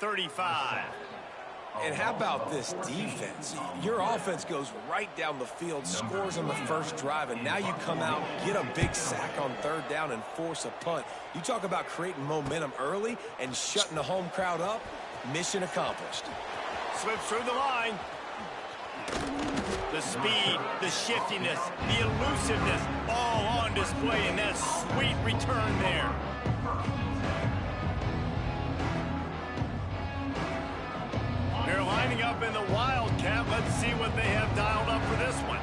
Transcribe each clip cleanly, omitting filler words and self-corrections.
35. And how about this defense? Your offense goes right down the field, scores on the first drive, and now you come out, get a big sack on third down, and force a punt. You talk about creating momentum early and shutting the home crowd up. Mission accomplished. Slips through the line. The speed, the shiftiness, the elusiveness, all on display in that sweet return there. They're lining up in the Wildcat. Let's see what they have dialed up for this one.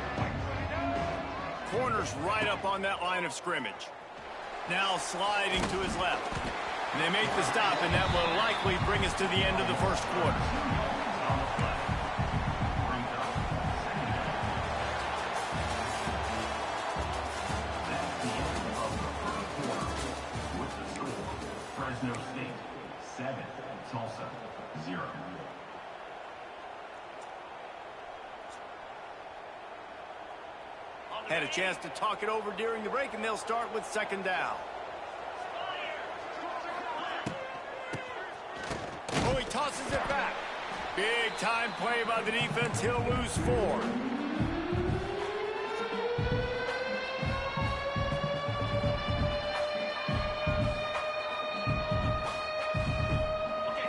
Corner's right up on that line of scrimmage. Now sliding to his left. And they make the stop, and that will likely bring us to the end of the first quarter. Fresno State 7, Tulsa 0. Had a chance to talk it over during the break, and they'll start with second down. Oh, he tosses it back. Big time play by the defense. He'll lose 4.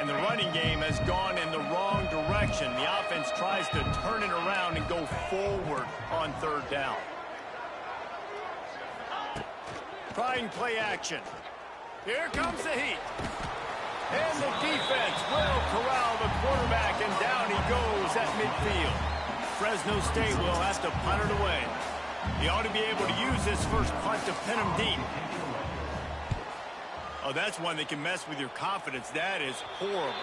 And the running game has gone in the wrong direction. The offense tries to turn it around and go forward on third down. Trying play action. Here comes the heat. And the defense will corral the quarterback, and down he goes at midfield. Fresno State will have to punt it away. He ought to be able to use this first punt to pin him deep. Oh, that's one that can mess with your confidence. That is horrible.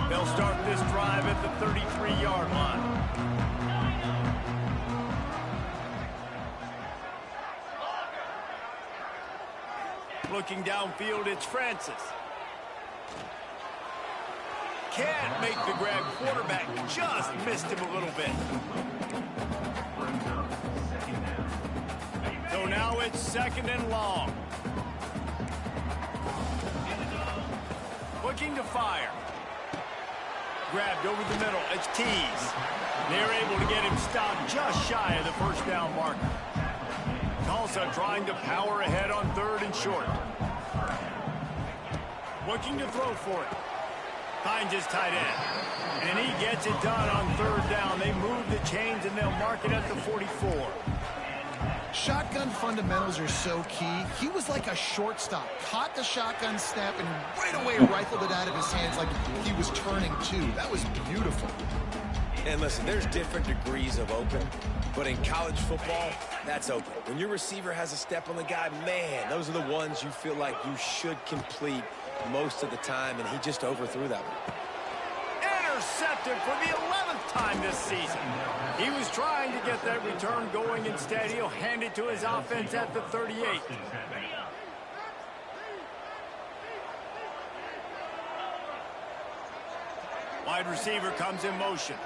They'll start this drive at the 33-yard line. Looking downfield, it's Francis. Can't make the grab. Quarterback just missed him a little bit. So now it's second and long. Looking to fire. Grabbed over the middle. It's Keys. They're able to get him stopped just shy of the first down marker. Tulsa trying to power ahead on third and short. Looking to throw for it. Finds his tight end. And he gets it done on third down. They move the chains and they'll mark it at the 44. Shotgun fundamentals are so key. He was like a shortstop. Caught the shotgun snap and right away rifled it out of his hands like he was turning two. That was beautiful. And listen, there's different degrees of open, but in college football, that's open. When your receiver has a step on the guy, man, those are the ones you feel like you should complete most of the time, and he just overthrew that one. Intercepted for the 11th time this season. He was trying to get that return going. Instead, he'll hand it to his offense at the 38. Wide receiver comes in motion.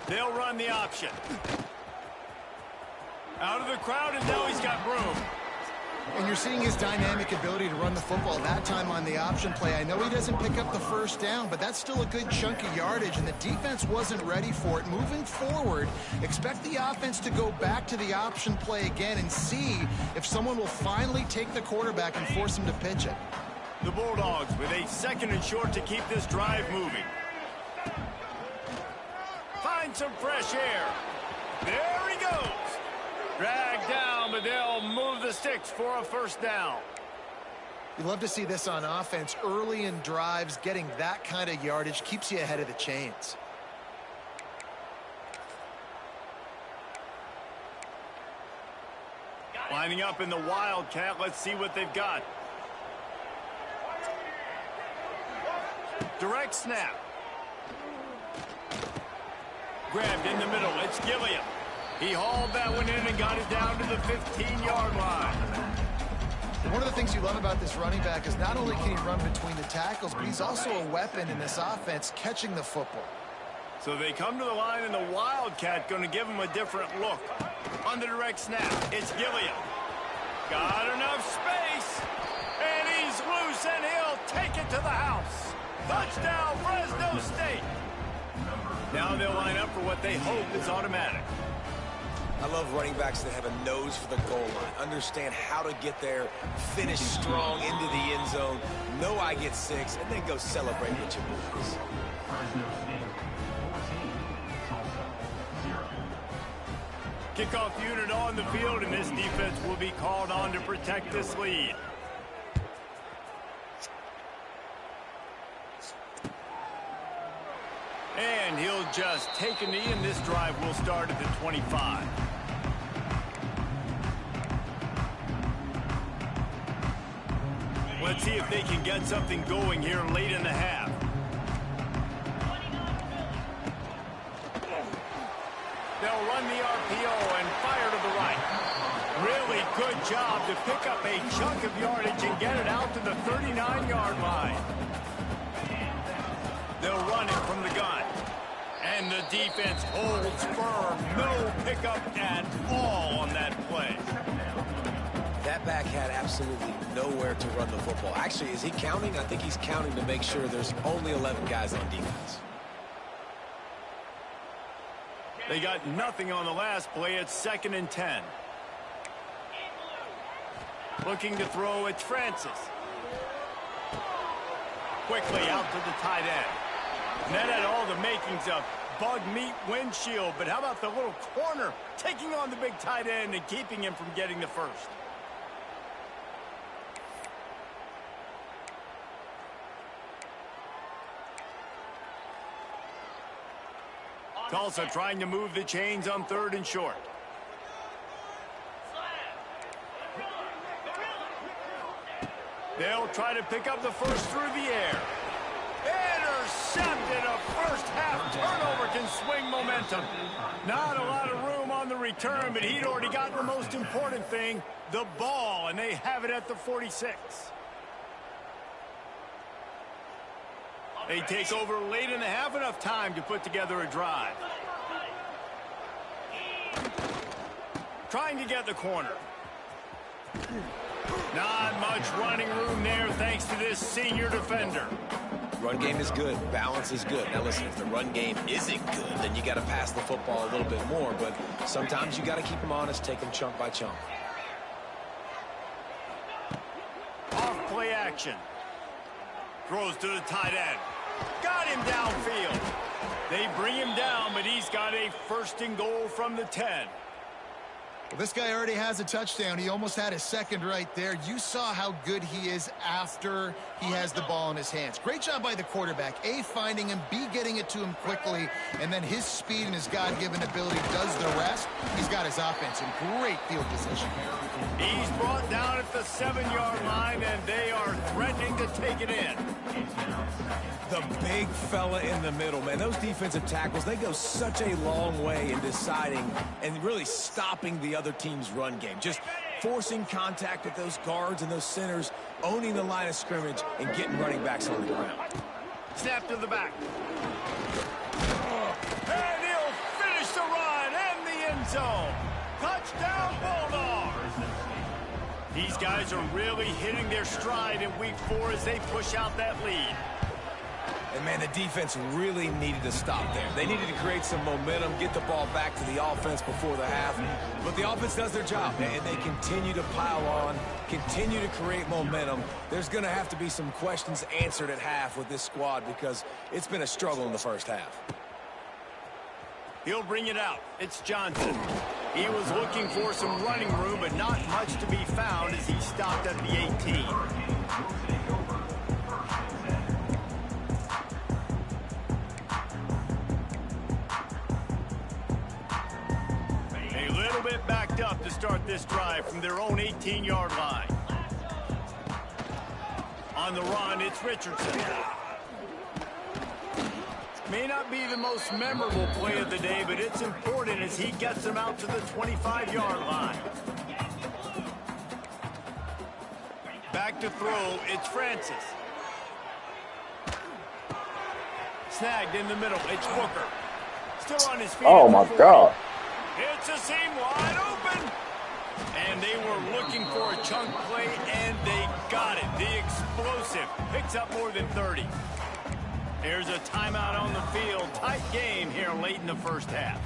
They'll run the option. Out of the crowd, and now he's got room. And you're seeing his dynamic ability to run the football, that time on the option play. I know he doesn't pick up the first down, but that's still a good chunk of yardage, and the defense wasn't ready for it. Moving forward, expect the offense to go back to the option play again and see if someone will finally take the quarterback and force him to pitch it. The Bulldogs with a second and short to keep this drive moving. Find some fresh air. There he goes. Dragged down, but they'll move the sticks for a first down. You love to see this on offense. Early in drives, getting that kind of yardage keeps you ahead of the chains. Lining up in the Wildcat. Let's see what they've got. Direct snap. Grabbed in the middle. It's Gilliam. He hauled that one in and got it down to the 15-yard line. One of the things you love about this running back is not only can he run between the tackles, but he's also a weapon in this offense catching the football. So they come to the line, and the Wildcat going to give them a different look. On the direct snap, it's Gilliam. Got enough space, and he's loose, and he'll take it to the house. Touchdown, Fresno State. Now they'll line up for what they hope is automatic. I love running backs that have a nose for the goal line, understand how to get there, finish strong into the end zone, know I get 6, and then go celebrate with your boys. Fresno State 14, Tulsa 0. Kickoff unit on the field, and this defense will be called on to protect this lead. And he'll just take a knee, and this drive will start at the 25. Let's see if they can get something going here late in the half. They'll run the RPO and fire to the right. Really good job to pick up a chunk of yardage and get it out to the 39-yard line. They'll run it from the gun. And the defense holds firm. No pickup at all on that play. That back had absolutely nowhere to run the football. Actually, is he counting? I think he's counting to make sure there's only 11 guys on defense. They got nothing on the last play. It's 2nd and 10. Looking to throw, it's Francis. Quickly out to the tight end. And that had all the makings of bug meat windshield, but how about the little corner taking on the big tight end and keeping him from getting the first? Tulsa trying to move the chains on 3rd and short. They'll try to pick up the first through the air. Intercepted. A first half turnover can swing momentum. Not a lot of room on the return, but he'd already gotten the most important thing, the ball, and they have it at the 46. They take over late in the half, enough time to put together a drive. Trying to get the corner. Not much running room there thanks to this senior defender. Run game is good. Balance is good. Now listen, if the run game isn't good, then you got to pass the football a little bit more. But sometimes you got to keep them honest, take them chunk by chunk. Off play action. Throws to the tight end. Got him downfield. They bring him down, but he's got a 1st and goal from the 10. Well, this guy already has a touchdown. He almost had a 2nd right there. You saw how good he is after he has the ball in his hands. Great job by the quarterback. A, finding him, B, getting it to him quickly, and then his speed and his God-given ability does the rest. He's got his offense in great field position. He's brought down at the 7-yard line, and they are threatening to take it in. The big fella in the middle, man. Those defensive tackles, they go such a long way in deciding and really stopping the other team's run game. Just forcing contact with those guards and those centers, owning the line of scrimmage, and getting running backs on the ground. Snap to the back. And he'll finish the run in the end zone. Touchdown, Bulldogs. These guys are really hitting their stride in week 4 as they push out that lead. And, man, the defense really needed to stop there. They needed to create some momentum, get the ball back to the offense before the half. But the offense does their job, and they continue to pile on, continue to create momentum. There's going to have to be some questions answered at half with this squad because it's been a struggle in the first half. He'll bring it out. It's Johnson. He was looking for some running room, but not much to be found as he stopped at the 18. Bit backed up to start this drive from their own 18-yard line. On the run, it's Richardson. May not be the most memorable play of the day, but it's important as he gets them out to the 25-yard line. Back to throw, it's Francis. Snagged in the middle, it's Booker. Still on his feet. Oh my God. It's a seam wide open. And they were looking for a chunk play, and they got it. The explosive picks up more than 30. There's a timeout on the field. Tight game here late in the first half.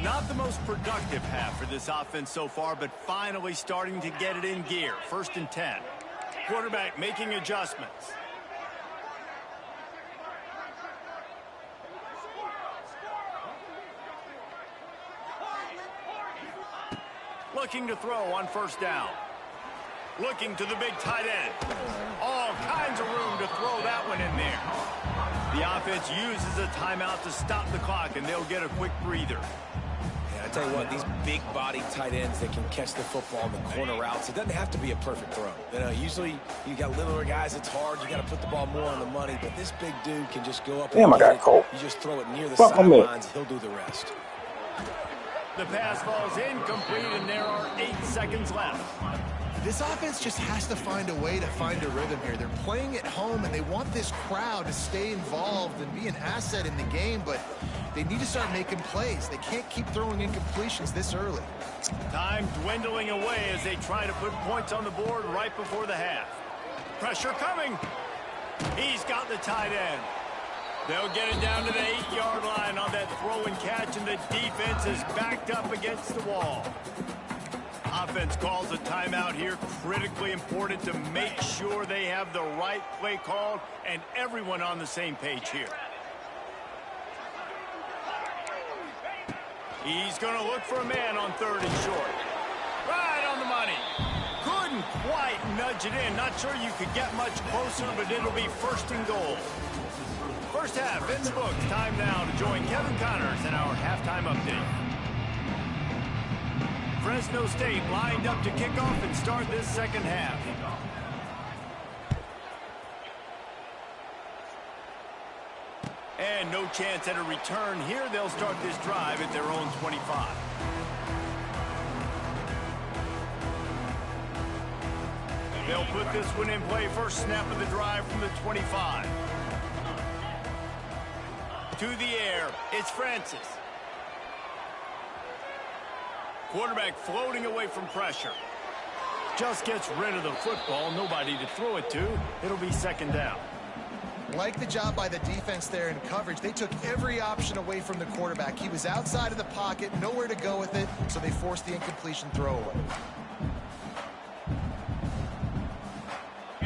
Not the most productive half for this offense so far, but finally starting to get it in gear. 1st and 10. Quarterback making adjustments. Looking to throw on 1st down. Looking to the big tight end. All kinds of room to throw that one in there. The offense uses a timeout to stop the clock, and they'll get a quick breather. I tell you what, these big-bodied tight ends that can catch the football on the corner routes, it doesn't have to be a perfect throw. You know, usually you got littler guys, it's hard. You got to put the ball more on the money, but this big dude can just go up and Damn, I got cold. You just throw it near the sidelines, he'll do the rest. The pass falls incomplete, and there are 8 seconds left. This offense just has to find a way to find a rhythm here. They're playing at home, and they want this crowd to stay involved and be an asset in the game, but they need to start making plays. They can't keep throwing incompletions this early. Time dwindling away as they try to put points on the board right before the half. Pressure coming. He's got the tight end. They'll get it down to the 8-yard line on that throw and catch, and the defense is backed up against the wall. Offense calls a timeout here. Critically important to make sure they have the right play called and everyone on the same page here. He's going to look for a man on 3rd and short. Right on the money. Couldn't quite nudge it in. Not sure you could get much closer, but it'll be 1st and goal. First half in the books. Time now to join Kevin Connors in our halftime update. Fresno State lined up to kick off and start this second half. And no chance at a return here. They'll start this drive at their own 25. They'll put this one in play. First snap of the drive from the 25. To the air, it's Francis. Quarterback floating away from pressure. Just gets rid of the football. Nobody to throw it to. It'll be 2nd down. Like the job by the defense there in coverage. They took every option away from the quarterback. He was outside of the pocket, nowhere to go with it, so they forced the incompletion throw away.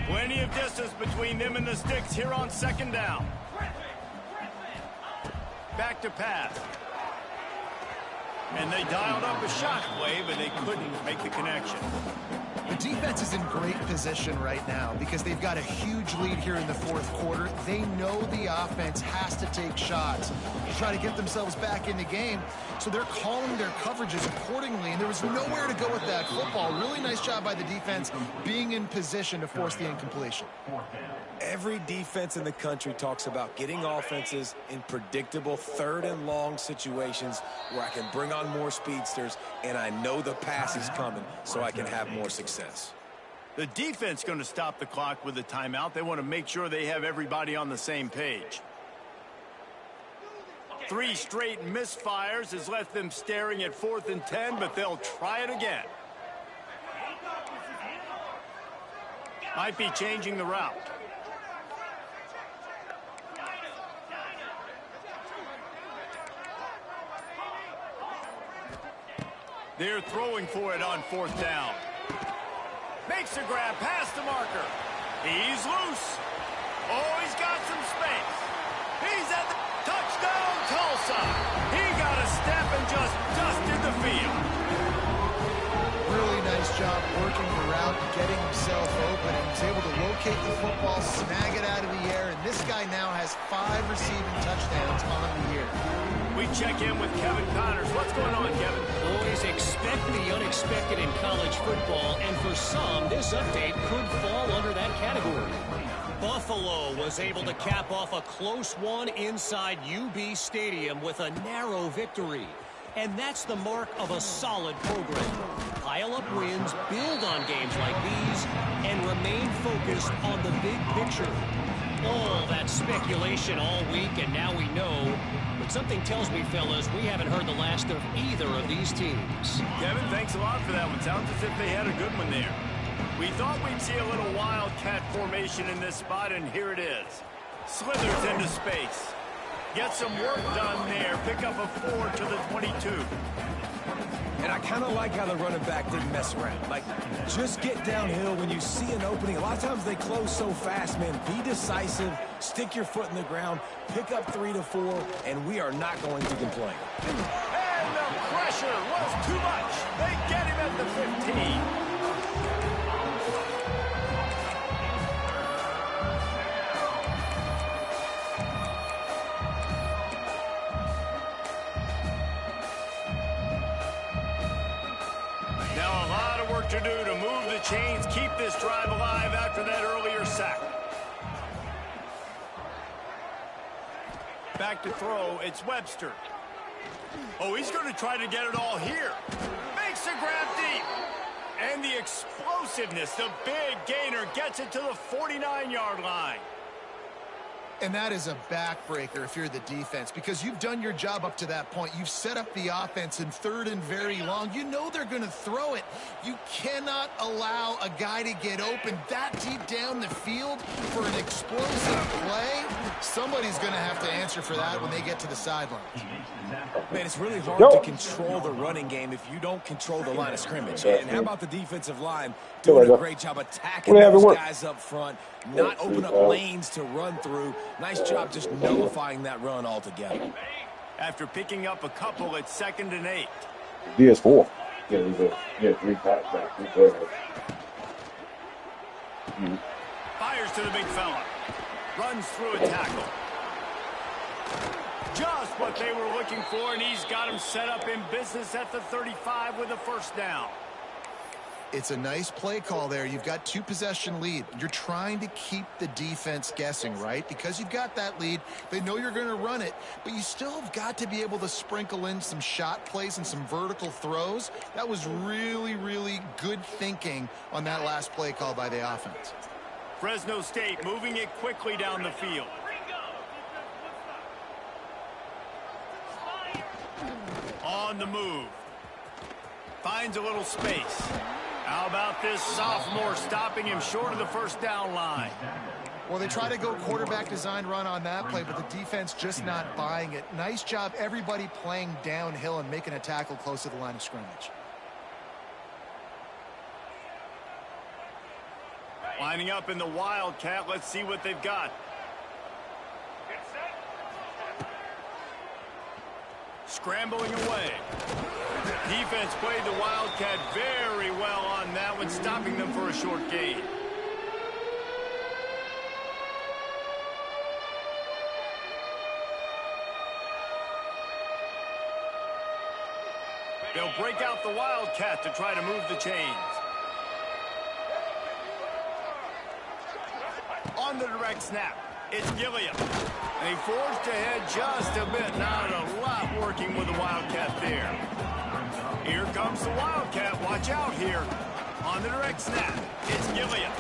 Plenty of distance between them and the sticks here on 2nd down. Back to pass. And they dialed up a shot play, but they couldn't make the connection. The defense is in great position right now because they've got a huge lead here in the 4th quarter. They know the offense has to take shots to try to get themselves back in the game, so they're calling their coverages accordingly, and there was nowhere to go with that football. Really nice job by the defense being in position to force the incompletion. Every defense in the country talks about getting offenses in predictable 3rd and long situations where I can bring on more speedsters and I know the pass is coming so I can have more success. The defense going to stop the clock with a timeout. They want to make sure they have everybody on the same page. 3 straight misfires has left them staring at 4th and 10, but they'll try it again. Might be changing the route. They're throwing for it on 4th down. Makes a grab past the marker. He's loose. Oh, he's got some space. He's at the touchdown, Tulsa. He got a step and just dusted the field. Really nice job working the route, getting himself open, and he's able to locate the football, snag it out of the air, and this guy now has 5 receiving touchdowns on the year. We check in with Kevin Connors. What's going on, Kevin? Boys, expect the unexpected in college football, and for some, this update could fall under that category. Buffalo was able to cap off a close one inside UB Stadium with a narrow victory. And that's the mark of a solid program. pile up wins, build on games like these, and remain focused on the big picture. All that speculation all week, and now we know. But something tells me, fellas, we haven't heard the last of either of these teams. Kevin, thanks a lot for that one. Sounds as if they had a good one there. We thought we'd see a little wildcat formation in this spot, and here it is. Slithers into space. Get some work done there. Pick up a 4 to the 22. And I kind of like how the running back didn't mess around. Like, just get downhill when you see an opening. A lot of times they close so fast, man. Be decisive, stick your foot in the ground, pick up 3 to 4, and we are not going to complain. And the pressure was too much. They get him at the 15. To do to move the chains, keep this drive alive after that earlier sack. Back to throw, it's Webster. Oh, he's going to try to get it all here. Makes the grab deep. And the explosiveness, the big gainer gets it to the 49-yard line. And that is a backbreaker if you're the defense, because you've done your job up to that point. You've set up the offense in 3rd and very long. You know they're going to throw it. You cannot allow a guy to get open that deep down the field for an explosive play. Somebody's going to have to answer for that when they get to the sidelines. Man, it's really hard to control the running game if you don't control the line of scrimmage. And how about the defensive line doing a great job attacking those guys up front, not open up lanes to run through. Nice job just nullifying that run altogether. After picking up a couple, it's 2nd and 8. DS4. Yeah, 3 packs back. Fires to the big fella. Runs through a tackle. Just what they were looking for, and he's got him set up in business at the 35 with a first down. It's a nice play call there. You've got 2-possession lead. You're trying to keep the defense guessing, right? Because you've got that lead. They know you're going to run it, but you still have got to be able to sprinkle in some shot plays and some vertical throws. That was really, really good thinking on that last play call by the offense. Fresno State moving it quickly down the field. On the move. Finds a little space. How about this sophomore stopping him short of the first down line? Well, they try to go quarterback design run on that play, but the defense just not buying it. Nice job, everybody playing downhill and making a tackle close to the line of scrimmage. Lining up in the Wildcat. Let's see what they've got. Scrambling away. Defense played the Wildcat very well on that one, stopping them for a short gain. They'll break out the Wildcat to try to move the chains. On the direct snap, it's Gilliam. And he forged ahead just a bit. Not a lot working with the Wildcat there. Here comes the Wildcat. Watch out here. On the direct snap, it's Gilliam.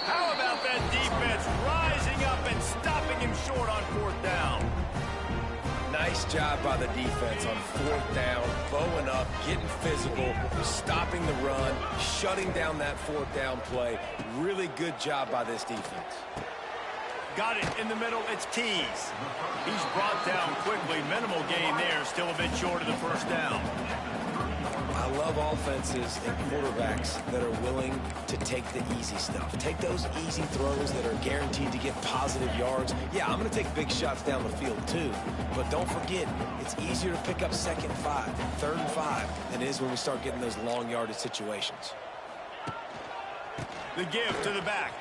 How about that defense rising up and stopping him short on 4th down? Nice job by the defense on 4th down, bowing up, getting physical, stopping the run, shutting down that 4th down play. Really good job by this defense. Got it in the middle. It's Keys. He's brought down quickly. Minimal gain there. Still a bit short of the first down. I love offenses and quarterbacks that are willing to take the easy stuff. Take those easy throws that are guaranteed to get positive yards. Yeah, I'm going to take big shots down the field too. But don't forget, it's easier to pick up 2nd and 5, 3rd and 5 than it is when we start getting those long yardage situations. The give to the back.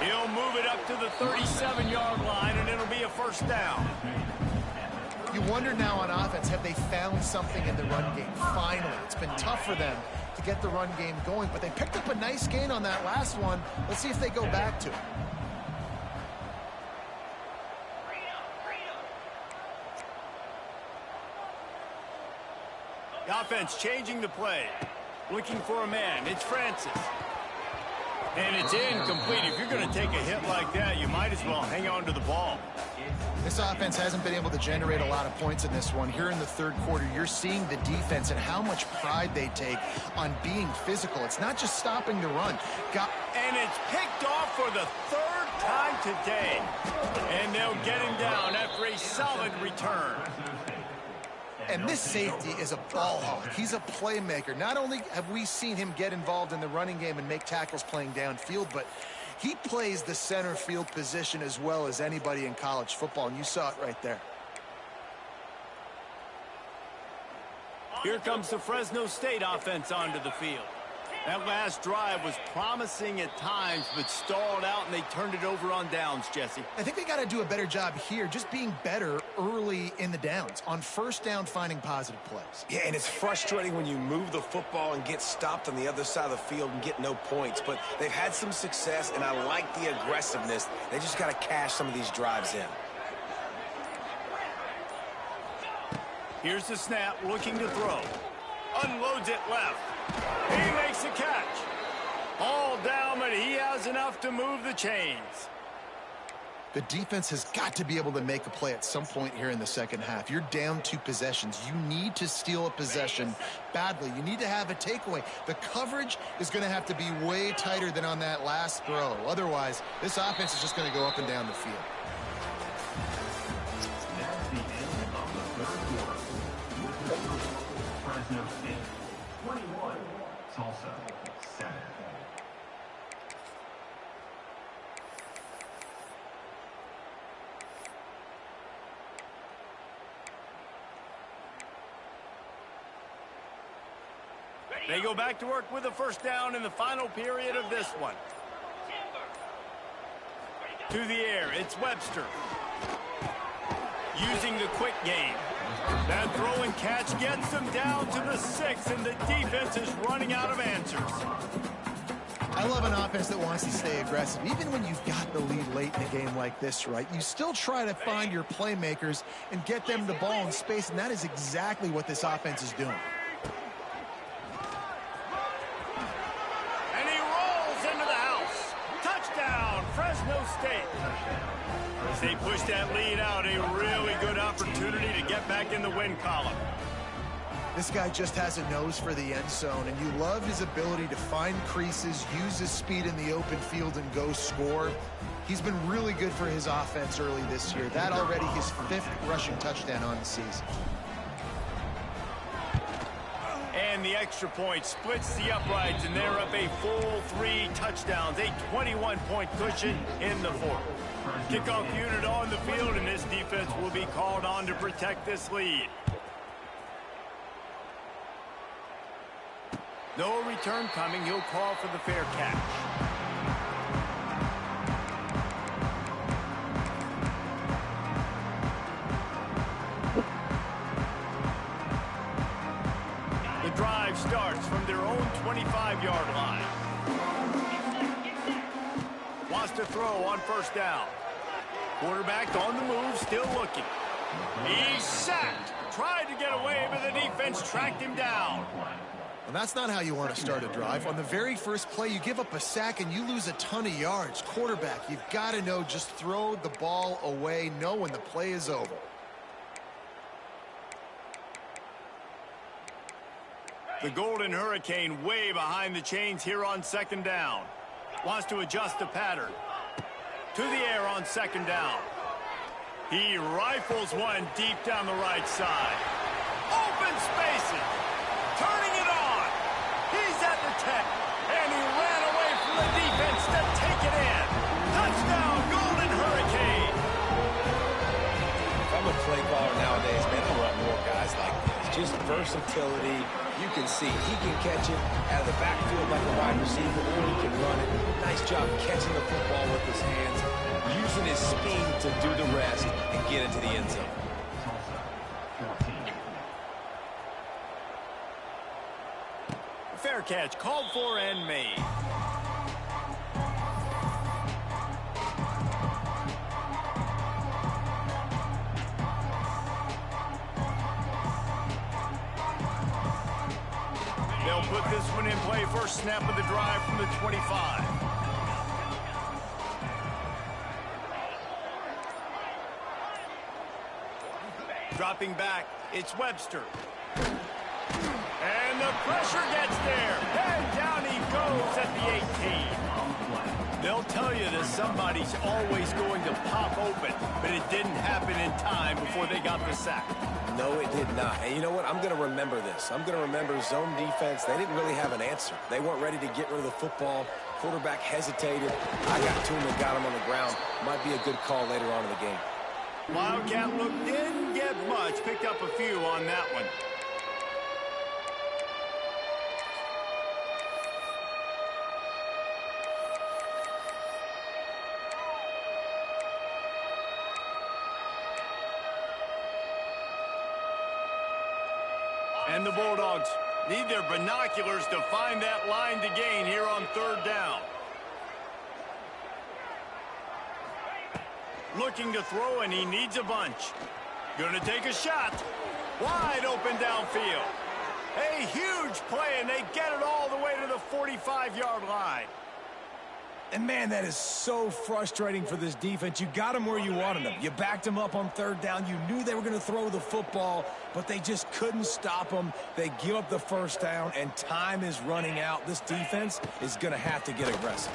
He'll move it up to the 37-yard line, and it'll be a first down. You wonder now on offense, have they found something in the run game? Finally, it's been tough for them to get the run game going, but they picked up a nice gain on that last one. Let's see if they go back to it. The offense changing the play. Looking for a man. It's Francis. And it's incomplete. If you're going to take a hit like that, you might as well hang on to the ball. This offense hasn't been able to generate a lot of points in this one. Here in the third quarter, you're seeing the defense and how much pride they take on being physical. It's not just stopping the run. And it's picked off for the third time today. And they'll get him down after a solid return. And this safety is a ball hawk. He's a playmaker. Not only have we seen him get involved in the running game and make tackles playing downfield, but he plays the center field position as well as anybody in college football, and you saw it right there. Here comes the Fresno State offense onto the field. That last drive was promising at times, but stalled out, and they turned it over on downs, Jesse. I think they got to do a better job here, just being better early in the downs, on first down finding positive plays. Yeah, and it's frustrating when you move the football and get stopped on the other side of the field and get no points. But they've had some success, and I like the aggressiveness. They just got to cash some of these drives in. Here's the snap, looking to throw. Unloads it left. He makes a catch. All down, but he has enough to move the chains. The defense has got to be able to make a play at some point here in the second half. You're down 2 possessions. You need to steal a possession badly. You need to have a takeaway. The coverage is going to have to be way tighter than on that last throw. Otherwise, this offense is just going to go up and down the field. That's the end of the third quarter. Fresno State 21, Tulsa 7. They go back to work with a first down in the final period of this one. To the air, it's Webster. Using the quick game. That throw and catch gets them down to the 6, and the defense is running out of answers. I love an offense that wants to stay aggressive. Even when you've got the lead late in a game like this, right, you still try to find your playmakers and get them the ball in space, and that is exactly what this offense is doing. And he rolls into the house. Touchdown, Fresno State. As they push that lead out, a really good opportunity to get back in the win column. This guy just has a nose for the end zone, and you love his ability to find creases, use his speed in the open field, and go score. He's been really good for his offense early this year. That already his 5th rushing touchdown on the season. And the extra point splits the uprights, and they're up a full 3 touchdowns, a 21-point cushion in the 4th. Kickoff unit on the field, and this defense will be called on to protect this lead. No return coming. He'll call for the fair catch. The drive starts from their own 25-yard line. Wants to throw on first down. Quarterback on the move, still looking. He's sacked. Tried to get away, but the defense tracked him down. And that's not how you want to start a drive. On the very first play, you give up a sack and you lose a ton of yards. Quarterback, you've got to know, just throw the ball away, know when the play is over. The Golden Hurricane way behind the chains here on second down. Wants to adjust the pattern. To the air on second down. He rifles one deep down the right side. Open spaces. Turning it on. He's at the 10. And he ran away from the defense to take it in. Touchdown, Golden Hurricane. If I'm a play caller nowadays, man, I want more guys like this. Just versatility. You can see he can catch it out of the backfield like a wide receiver, or he can run it. Nice job catching the football with his hands, using his speed to do the rest and get into the end zone. Fair catch called for and made. They'll put this one in play first snap of the drive from the 25. Dropping back, it's Webster. And the pressure gets there. And down he goes at the 18. They'll tell you that somebody's always going to pop open, but it didn't happen in time before they got the sack. No, it did not. And you know what? I'm going to remember this. I'm going to remember zone defense. They didn't really have an answer. They weren't ready to get rid of the football. Quarterback hesitated. I got to him and got him on the ground. Might be a good call later on in the game. Wildcat look didn't get much. Picked up a few on that one. And the Bulldogs need their binoculars to find that line to gain here on third down. Looking to throw, and he needs a bunch. Going to take a shot. Wide open downfield. A huge play, and they get it all the way to the 45-yard line. And, man, that is so frustrating for this defense. You got them where you wanted them. You backed them up on third down. You knew they were going to throw the football, but they just couldn't stop them. They give up the first down, and time is running out. This defense is going to have to get aggressive.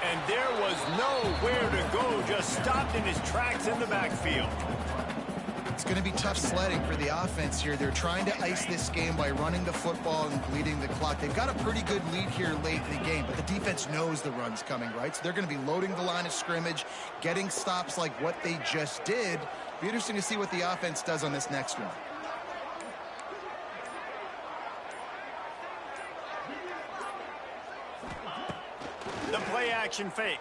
And there was nowhere to go, just stopped in his tracks in the backfield. It's going to be tough sledding for the offense here. They're trying to ice this game by running the football and bleeding the clock. They've got a pretty good lead here late in the game, but the defense knows the run's coming, right? So they're going to be loading the line of scrimmage, getting stops like what they just did. Be interesting to see what the offense does on this next one. The play-action fake.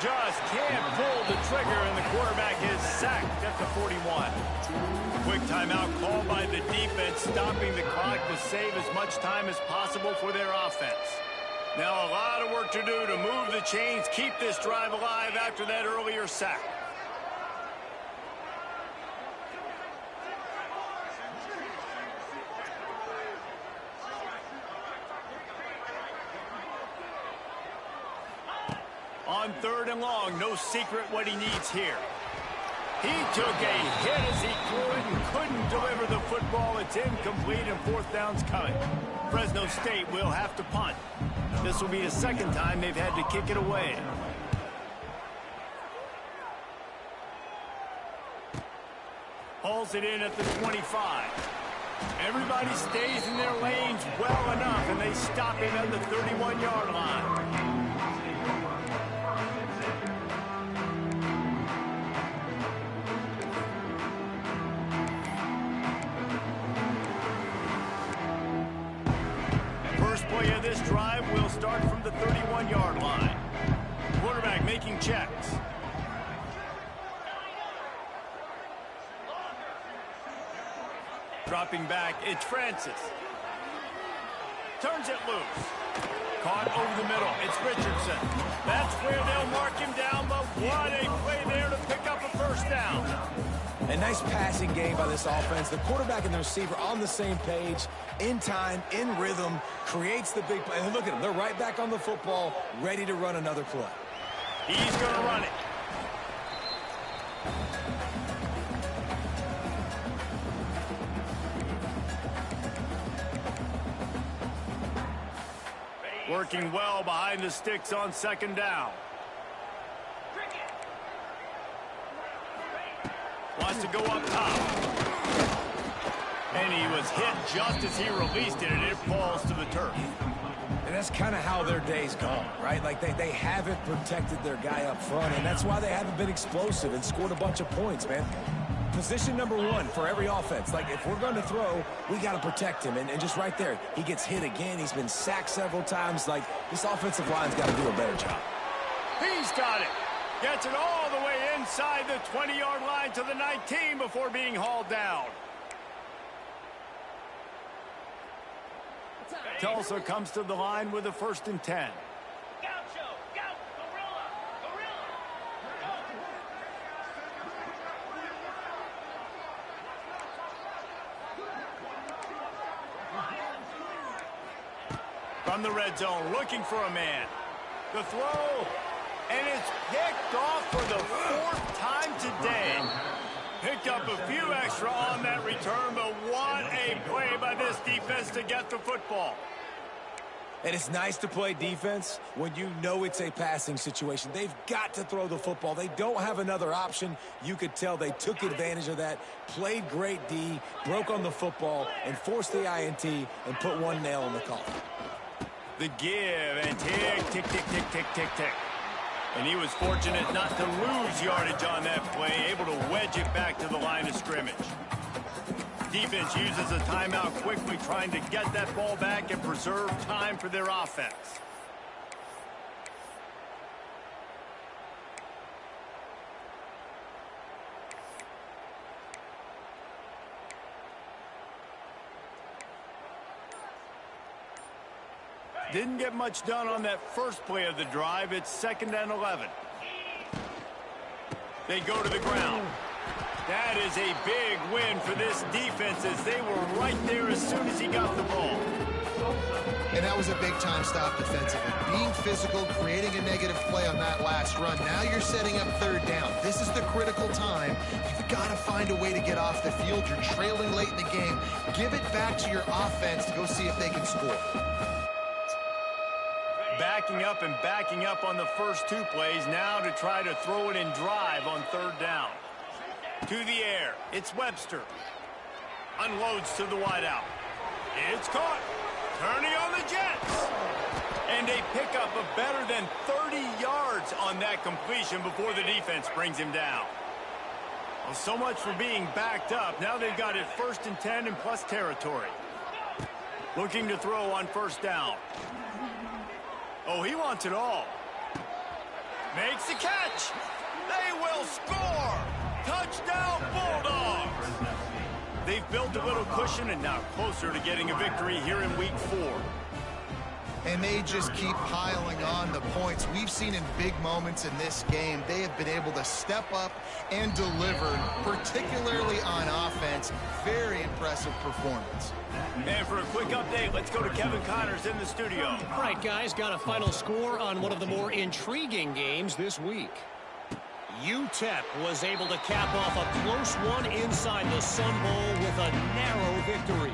Just can't pull the trigger, and the quarterback is sacked at the 41. Quick timeout called by the defense, stopping the clock to save as much time as possible for their offense. Now a lot of work to do to move the chains, keep this drive alive after that earlier sack. On third and long, no secret what he needs here. He took a hit as he threw it and couldn't deliver the football. It's incomplete, and fourth down's coming. Fresno State will have to punt. This will be the second time they've had to kick it away. Hauls it in at the 25. Everybody stays in their lanes well enough, and they stop him at the 31-yard line. Play of this drive will start from the 31-yard line. Quarterback making checks. Dropping back, it's Francis. Turns it loose. Caught over the middle, it's Richardson. That's where they'll mark him down, but what a play there to pick up a first down. A nice passing game by this offense. The quarterback and the receiver on the same page, in time, in rhythm, creates the big play. And look at them. They're right back on the football, ready to run another play. He's going to run it. Working well behind the sticks on second down. Wants to go up top. And he was hit just as he released it, and it falls to the turf. And that's kind of how their day's gone, right? Like they haven't protected their guy up front, and that's why they haven't been explosive and scored a bunch of points, man. Position number one for every offense. Like, if we're going to throw, we got to protect him. And just right there, he gets hit again. He's been sacked several times. Like, this offensive line's got to do a better job. He's got it. Gets it all the way inside the 20-yard line to the 19 before being hauled down. Tulsa comes to the line with a 1st and 10. From the red zone, looking for a man. The throw, and it's picked off for the 4th time today. Picked up a few extra on that return, but what a play by this defense to get the football. And it's nice to play defense when you know it's a passing situation. They've got to throw the football. They don't have another option. You could tell they took advantage of that, played great D, broke on the football, and forced the INT and put one nail in the coffin. The give, and tick, tick, tick, tick, tick, tick, tick. And he was fortunate not to lose yardage on that play, able to wedge it back to the line of scrimmage. Defense uses a timeout quickly, trying to get that ball back and preserve time for their offense. Didn't get much done on that first play of the drive. It's 2nd and 11. They go to the ground. That is a big win for this defense as they were right there as soon as he got the ball. And that was a big-time stop defensively. Being physical, creating a negative play on that last run. Now you're setting up 3rd down. This is the critical time. You've got to find a way to get off the field. You're trailing late in the game. Give it back to your offense to go see if they can score. Backing up and backing up on the first 2 plays, now to try to throw it in drive on 3rd down. To the air, it's Webster. Unloads to the wideout. It's caught. Turning on the Jets. And they pick up a better than 30 yards on that completion before the defense brings him down. Well, so much for being backed up. Now they've got it 1st and 10 and plus territory. Looking to throw on 1st down. Oh, he wants it all. Makes the catch. They will score. Touchdown, Bulldogs. They've built a little cushion and now closer to getting a victory here in week 4. And they just keep piling on the points. We've seen in big moments in this game, they have been able to step up and deliver, particularly on offense. Very impressive performance. And for a quick update, let's go to Kevin Connors in the studio. All right, guys, got a final score on one of the more intriguing games this week. UTEP was able to cap off a close one inside the Sun Bowl with a narrow victory.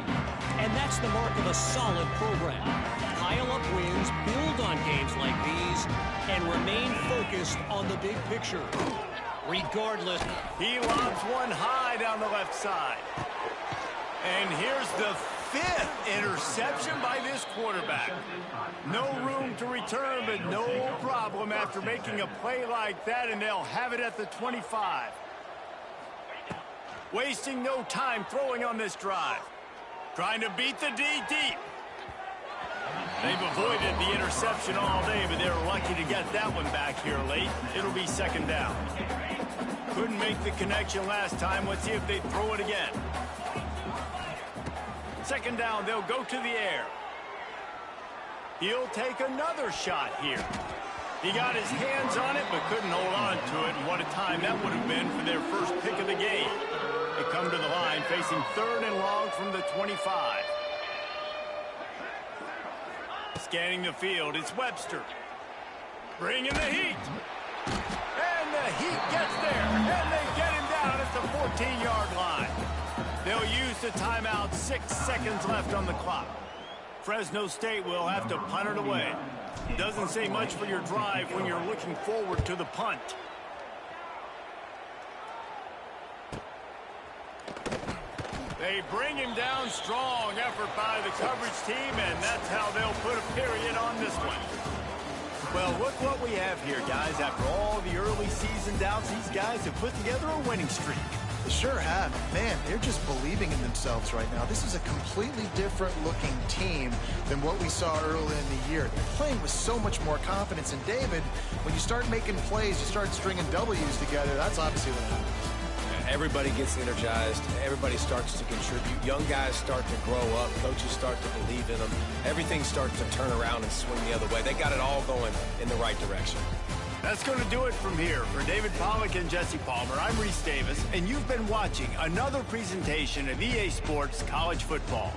And that's the mark of a solid program. Pile up wins, build on games like these, and remain focused on the big picture. Regardless, he lobs one high down the left side. And here's the 5th interception by this quarterback. No room to return, but no problem after making a play like that, and they'll have it at the 25. Wasting no time throwing on this drive. Trying to beat the D deep. They've avoided the interception all day, but they're lucky to get that one back here late. It'll be 2nd down. Couldn't make the connection last time. Let's see if they throw it again. 2nd down, they'll go to the air. He'll take another shot here. He got his hands on it, but couldn't hold on to it. And what a time that would have been for their first pick of the game. They come to the line, facing 3rd and long from the 25. Scanning the field, it's Webster. Bringing the heat. And the heat gets there. And they get him down at the 14-yard line. They'll use the timeout, 6 seconds left on the clock. Fresno State will have to punt it away. Doesn't say much for your drive when you're looking forward to the punt. They bring him down. Strong effort by the coverage team, and that's how they'll put a period on this one. Well, look what we have here, guys. After all the early season doubts, these guys have put together a winning streak. They sure have. Man, they're just believing in themselves right now. This is a completely different looking team than what we saw early in the year. They're playing with so much more confidence. And David, when you start making plays, you start stringing W's together, that's obviously what happens. Everybody gets energized. Everybody starts to contribute. Young guys start to grow up. Coaches start to believe in them. Everything starts to turn around and swing the other way. They got it all going in the right direction. That's going to do it from here. For David Pollack and Jesse Palmer, I'm Reese Davis, and you've been watching another presentation of EA Sports College Football.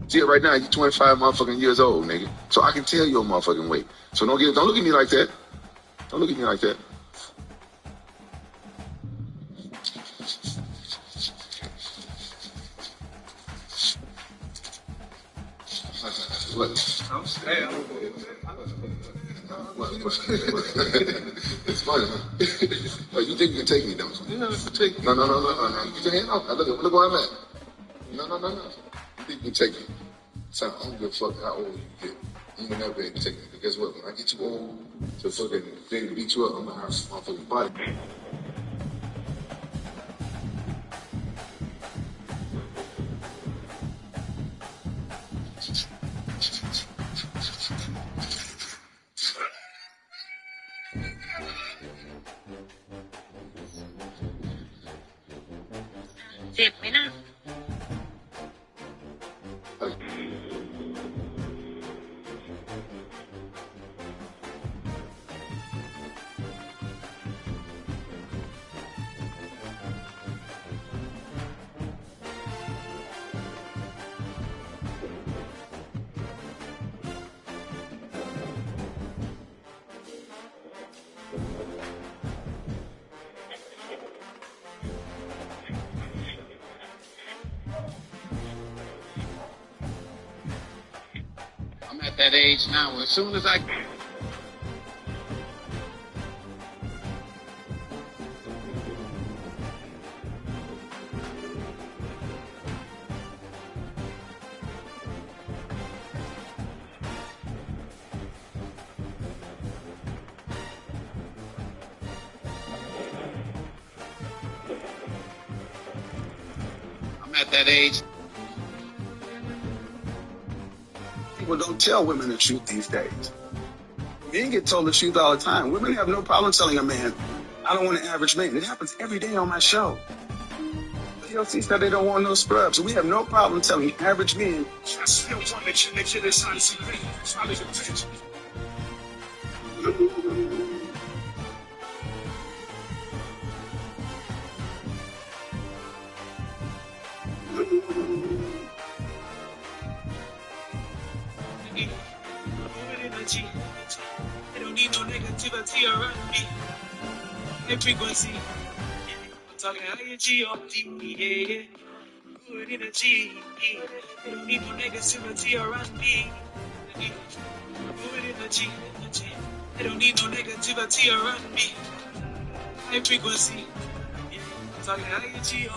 See it right now, you're 25 motherfucking years old, nigga. So I can tell your motherfucking weight. So don't look at me like that. Don't look at me like that. What? It's funny, huh? Well, you think you can take me, don't you? No. Get your hand off. Now look where I'm at. No. You think you can take me? So I don't give a fuck how old you get. You will never be able to take me. But guess what? When I get you old to fucking thing to beat you up, I'm gonna have some motherfucking body. I'm at that age now. As soon as I I'm at that age. People don't tell women the truth these days. Men get told the truth all the time. Women have no problem telling a man, I don't want an average man. It happens every day on my show. TLC said they don't want no scrubs. So we have no problem telling average men, I still want that shit inside of some It's probably the bitch. I don't need no negativity around me. High frequency. I'm talking ING, yeah. Good energy. I don't need no negativity around me. Good energy. I don't need no negativity around me. High frequency. I'm talking ING,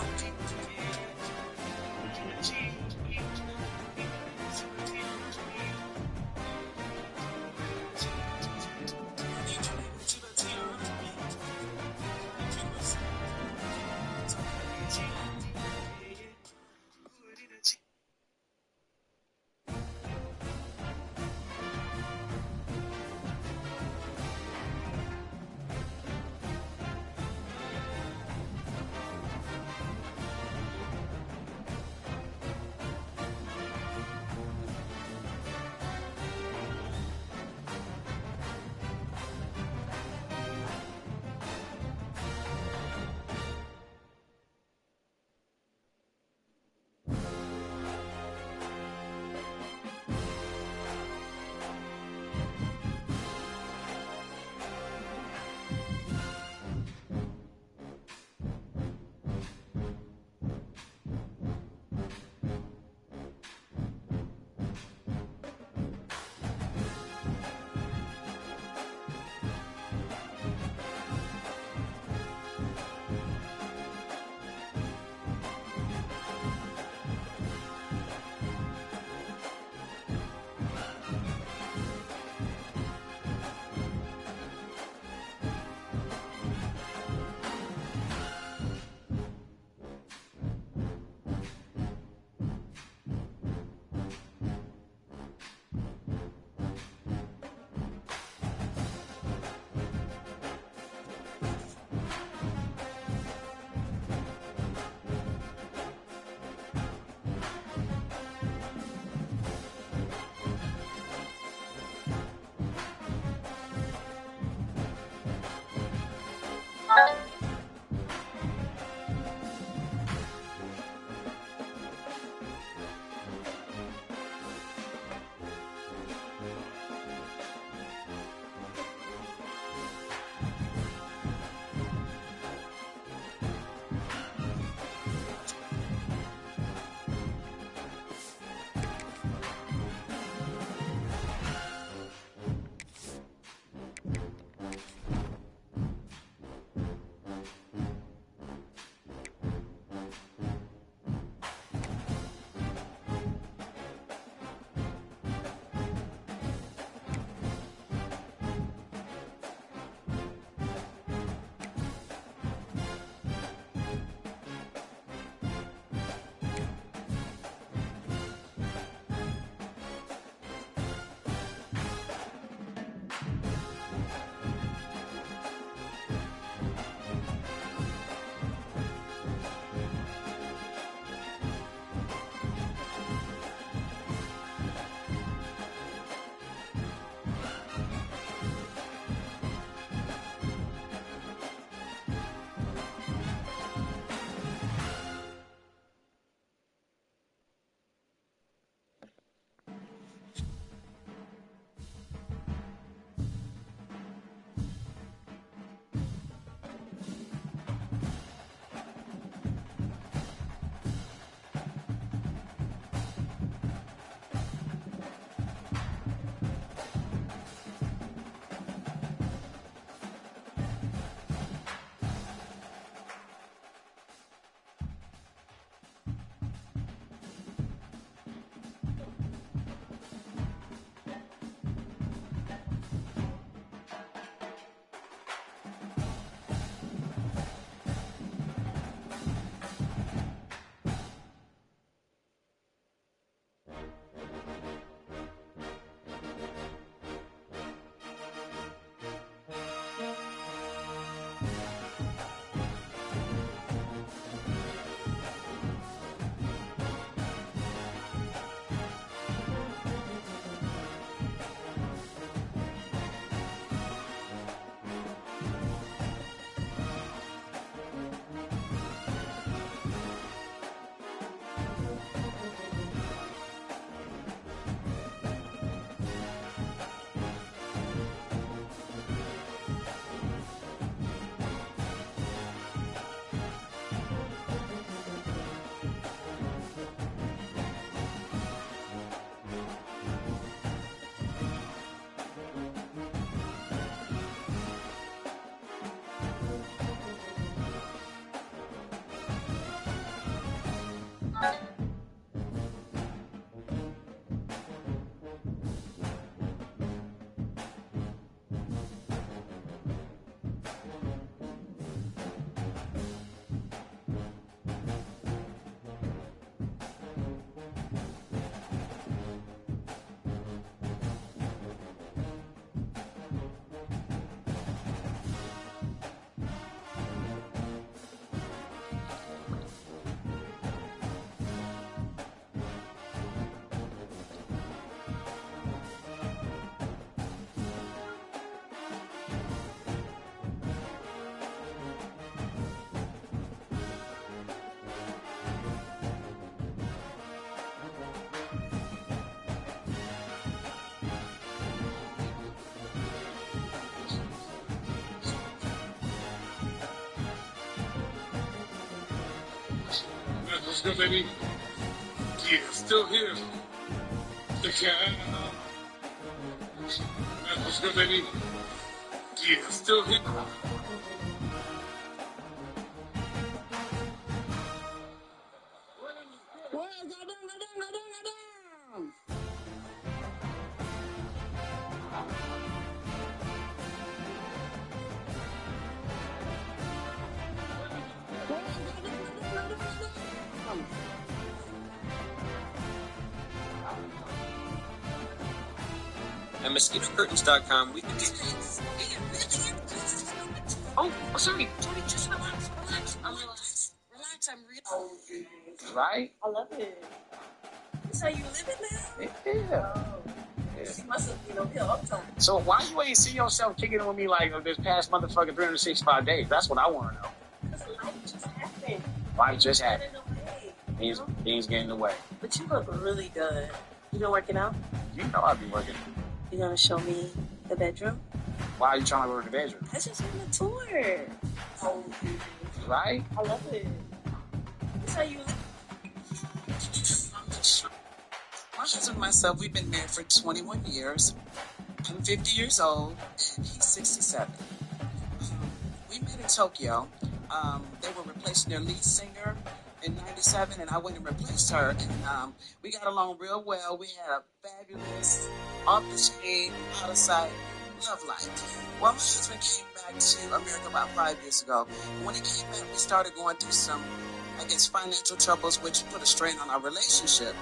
Let's go, baby. Yeah, still here. The cat. Let's go, baby. Yeah, still here. At MosquitoCurtains.com, we can do. Oh, sorry. Tony, just relax. Relax. I'm real. Right? I love it. That's how you living now? Yeah. You must have, been all the time. So why you ain't see yourself kicking it with me like this past motherfucking 365 days? That's what I want to know. Because life just happened. Life just happened. Getting away. Things getting in the way. But you look really good. You been working out? You know I be working. You gonna show me the bedroom? Why are you trying to go to the bedroom? I just want a tour. Right? I love it. That's how you live. My husband and myself, we've been married for 21 years. I'm 50 years old, and he's 67. We met in Tokyo. They were replacing their lead singer in 97, and I went and replaced her. And we got along real well. We had a fabulous, off-the-chain, out-of-sight love life. Well, my husband came back to America about 5 years ago. And when he came back, we started going through some, financial troubles, which put a strain on our relationship.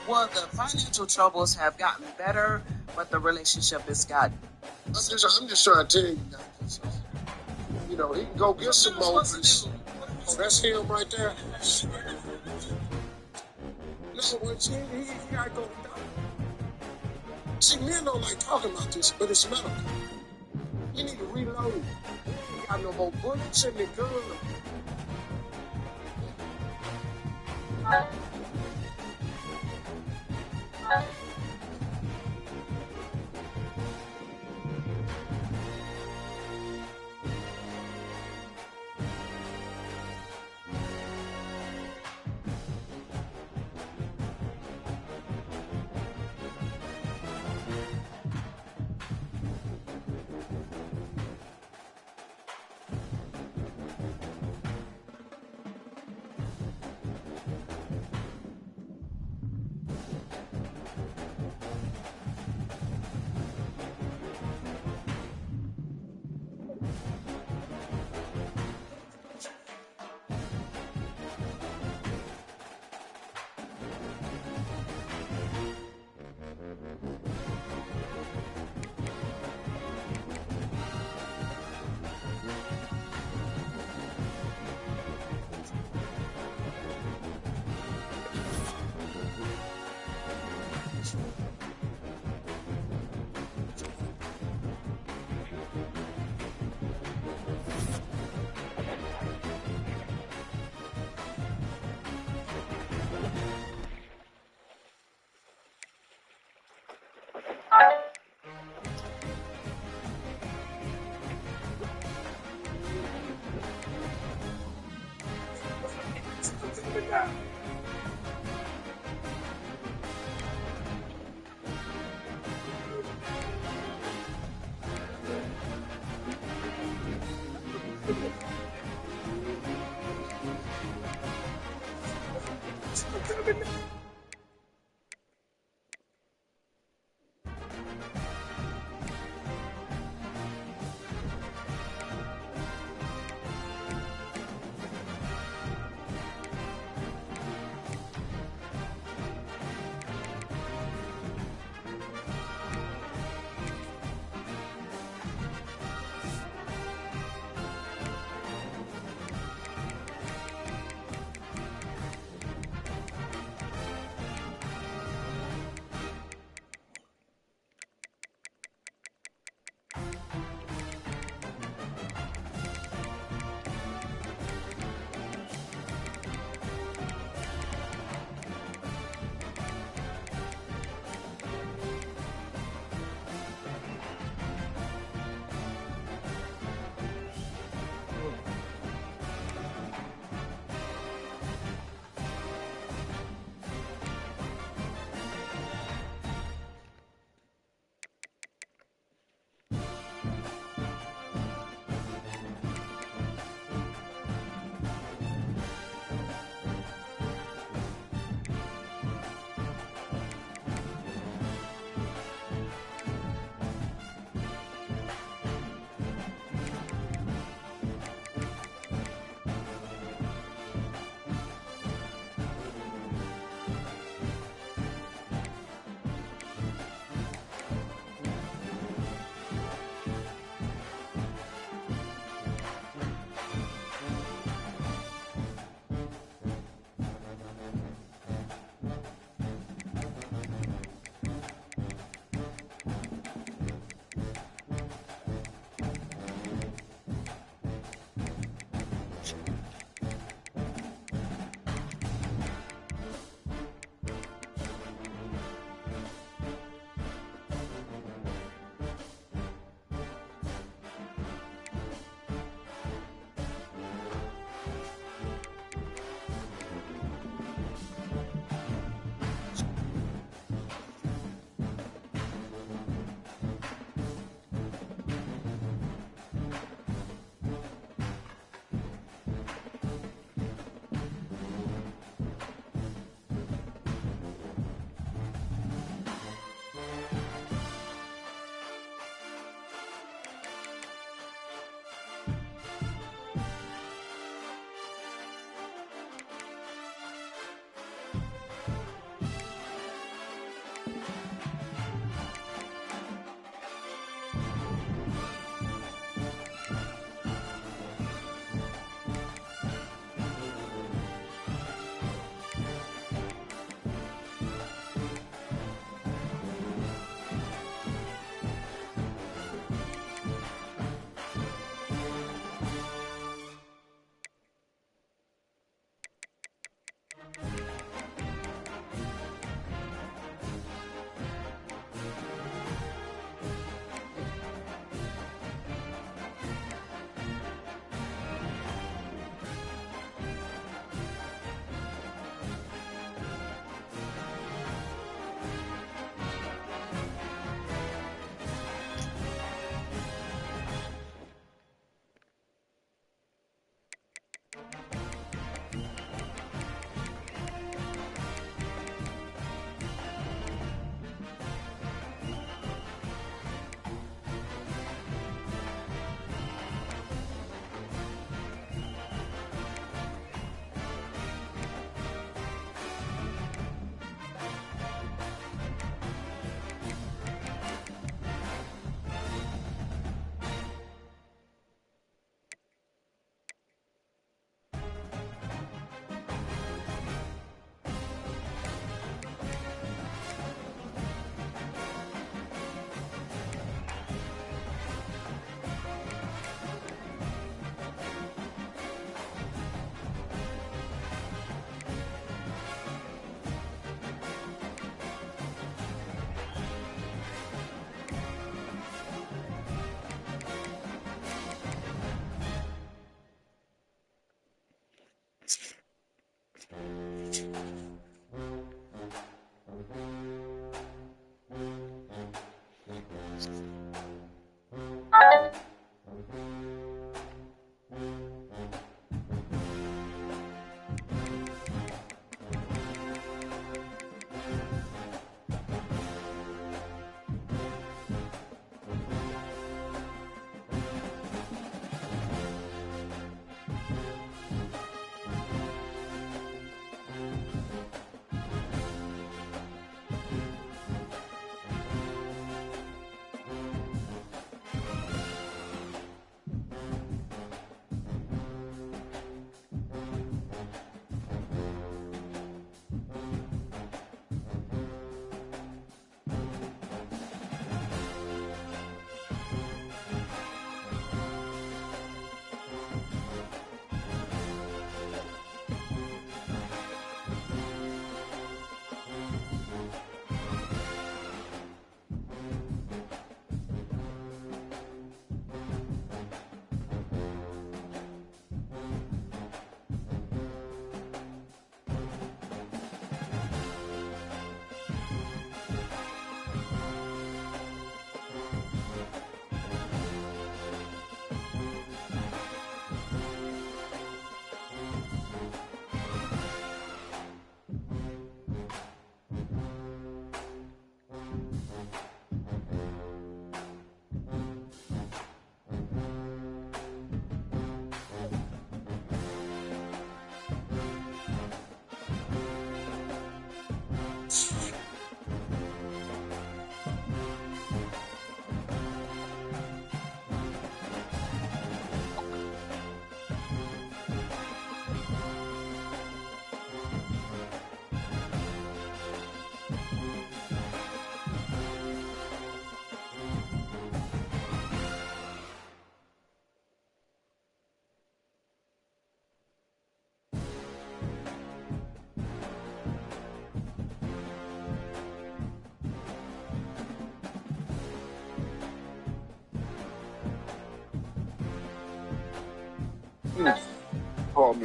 Well, the financial troubles have gotten better, but the relationship has gotten. I'm just trying to tell you guys. He can go get some moments. Oh, that's him right there. No, he gotta go. See, men don't like talking about this, but it's medical. You need to reload. You ain't got no more bullets in the gun.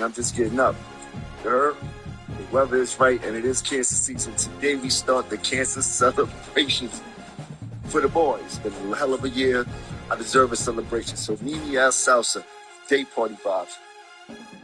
me. I'm just getting up. You heard? The weather is right, and it is cancer season. Today we start the cancer celebrations for the boys. It's been a hell of a year. I deserve a celebration. So meet me at Salsa. Day party vibes.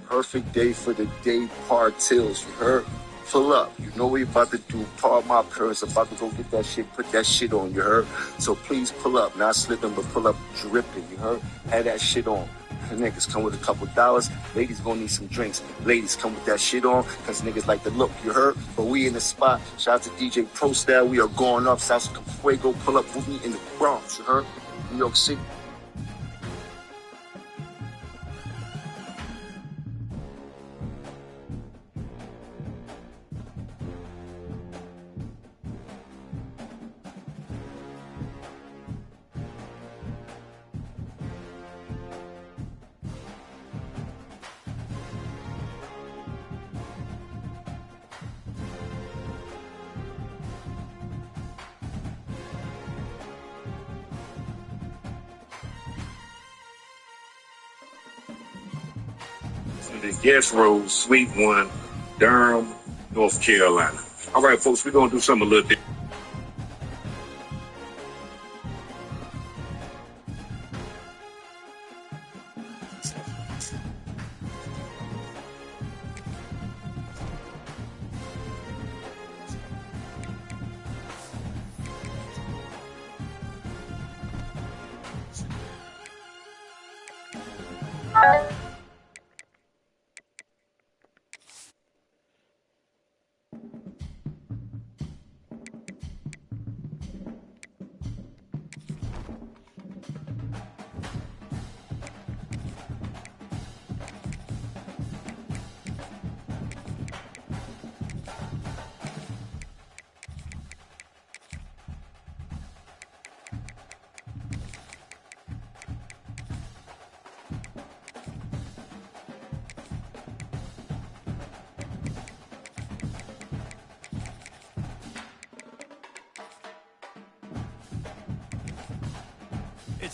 Perfect day for the day partills. You heard? Pull up. You know what we about to do. Part my parents about to go get that shit, put that shit on. You heard? So please pull up. Not slipping, but pull up dripping. You heard? Have that shit on. Niggas come with a couple dollars. Ladies gonna need some drinks. Ladies come with that shit on, cause niggas like the look, you heard? But we in the spot. Shout out to DJ Pro Style. We are going up. Salsa Con Fuego. Pull up with me in the Bronx, you heard? New York City. The guest row, Suite 1, Durham, North Carolina. All right, folks, we're going to do something a little different.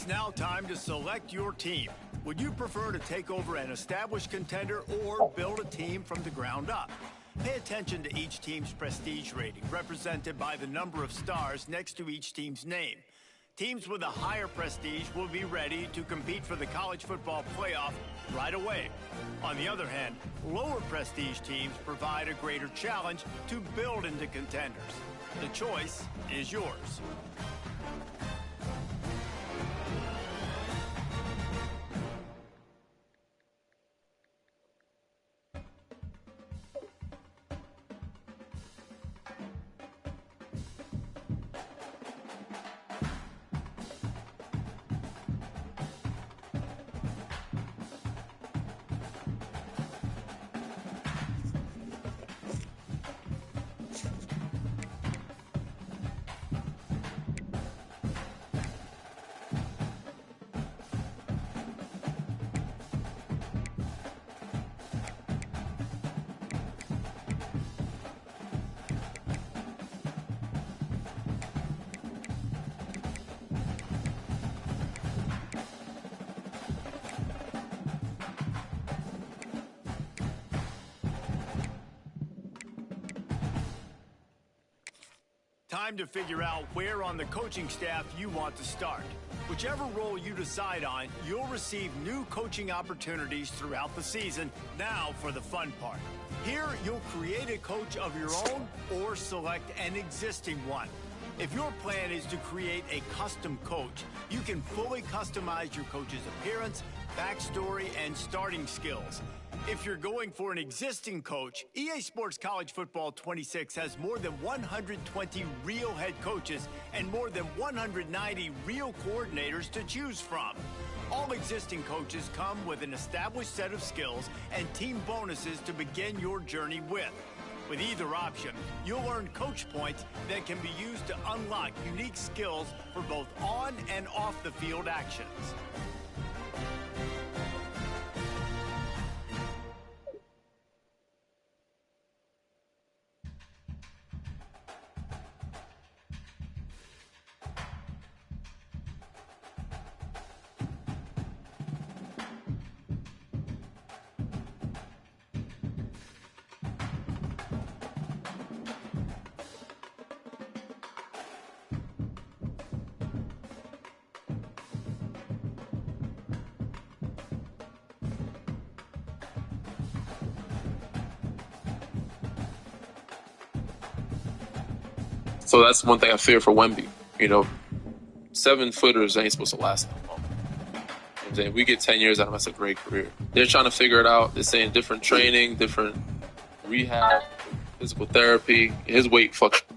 It's now time to select your team. Would you prefer to take over an established contender or build a team from the ground up? Pay attention to each team's prestige rating, represented by the number of stars next to each team's name. Teams with a higher prestige will be ready to compete for the college football playoff right away. On the other hand, lower prestige teams provide a greater challenge to build into contenders. The choice is yours. Time to figure out where on the coaching staff you want to start. Whichever role you decide on, you'll receive new coaching opportunities throughout the season. Now for the fun part. Here, you'll create a coach of your own or select an existing one. If your plan is to create a custom coach, you can fully customize your coach's appearance, backstory, and starting skills. If you're going for an existing coach, EA Sports College Football 26 has more than 120 real head coaches and more than 190 real coordinators to choose from. All existing coaches come with an established set of skills and team bonuses to begin your journey with. With either option, you'll earn coach points that can be used to unlock unique skills for both on and off the field actions. So that's one thing I fear for Wemby. 7-footers ain't supposed to last that long. I'm saying we get 10 years out of him, that's a great career. They're trying to figure it out. They're saying different training, different rehab, physical therapy. His weight fluctuates.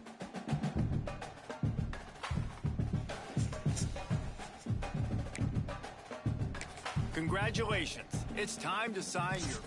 Congratulations. It's time to sign your...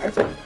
That's it.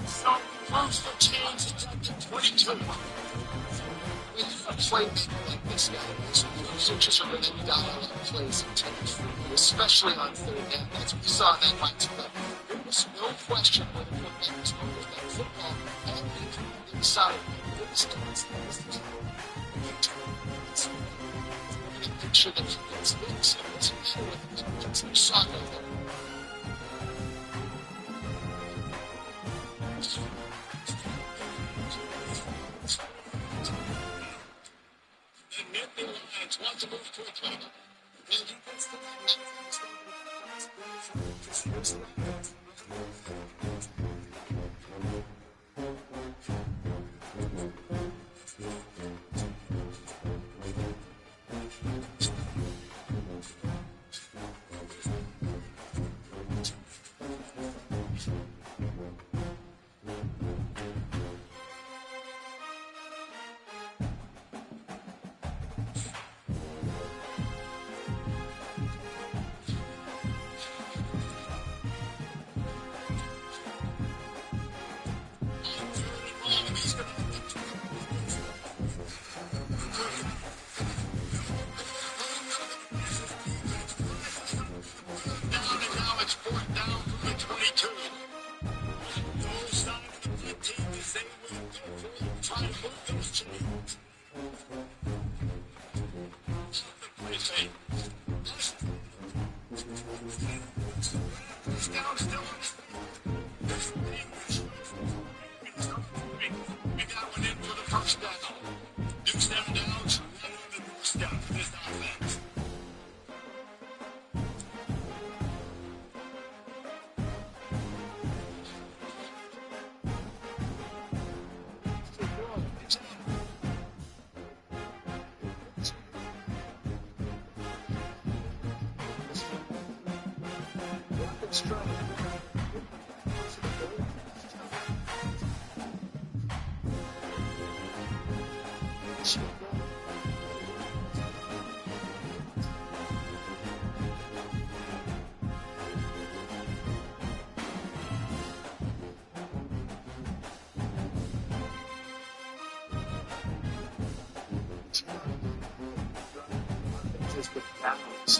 So close to change to 22. When you play people like this guy, so just remember that you got a lot of plays intended for you, especially on third down. That's what we saw in that fight. But there was no question where the quarterback was going with that football and the inside. Make sure that he gets loose. It doesn't matter what it's a shot right there. Want to move quickly. And he gets the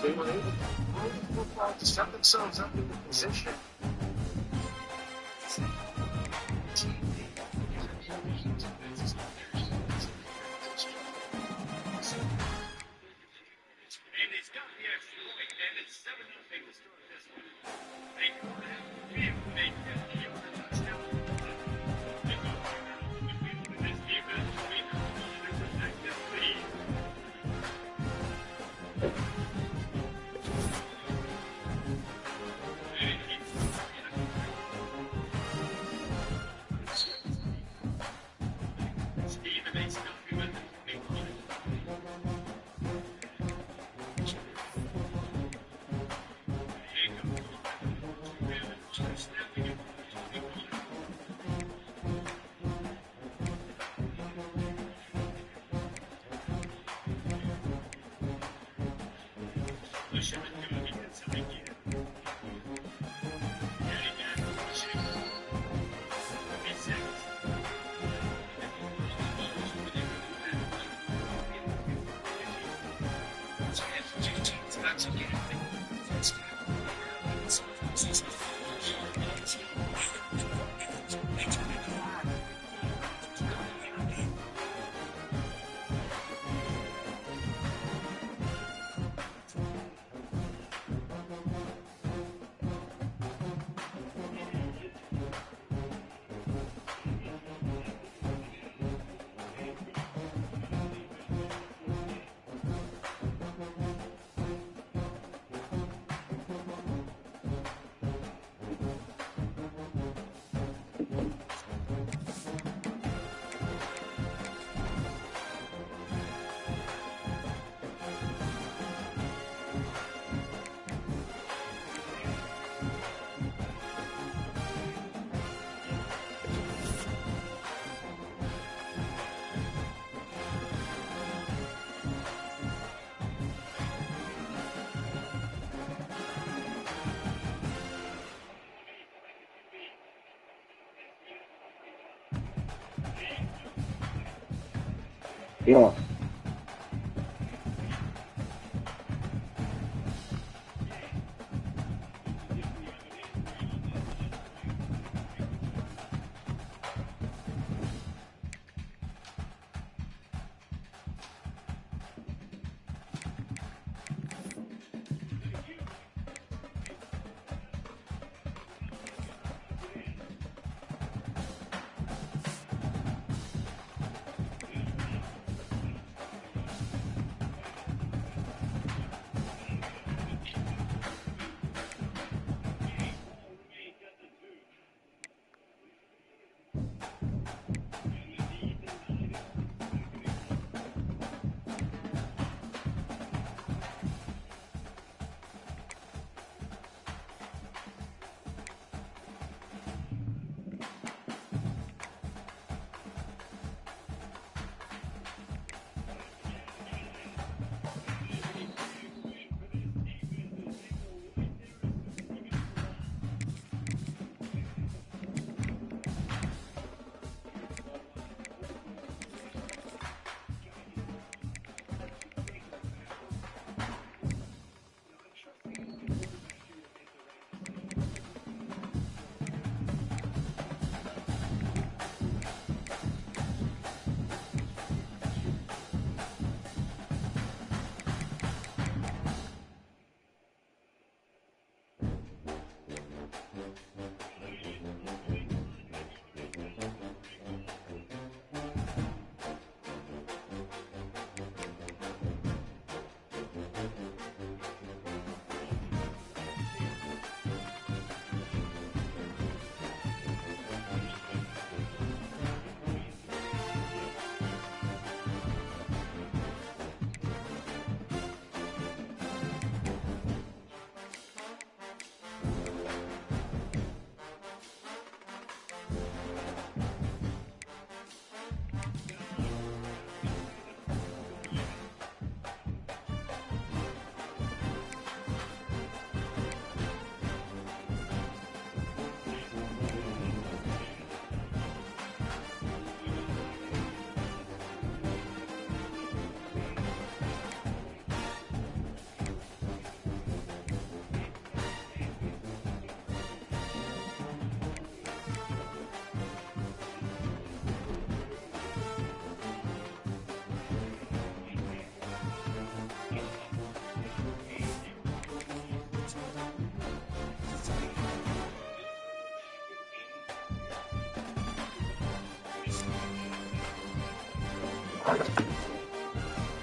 They were able to play football to set themselves up in the position. Yeah.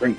Great.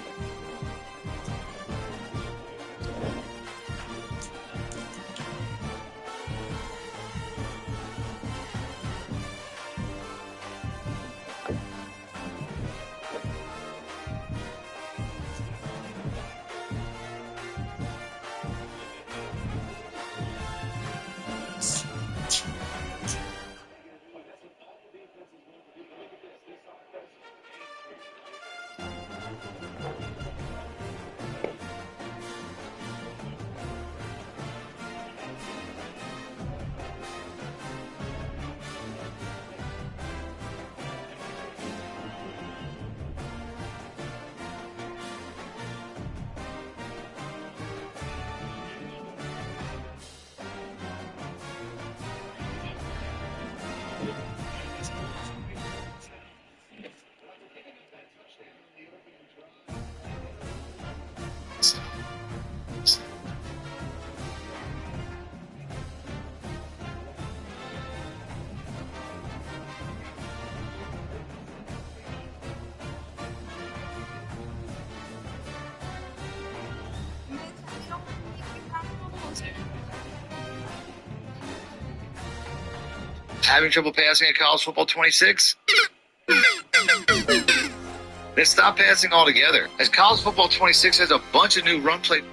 Having trouble passing at college football 26? Then stop passing altogether, as college football 26 has a bunch of new run play.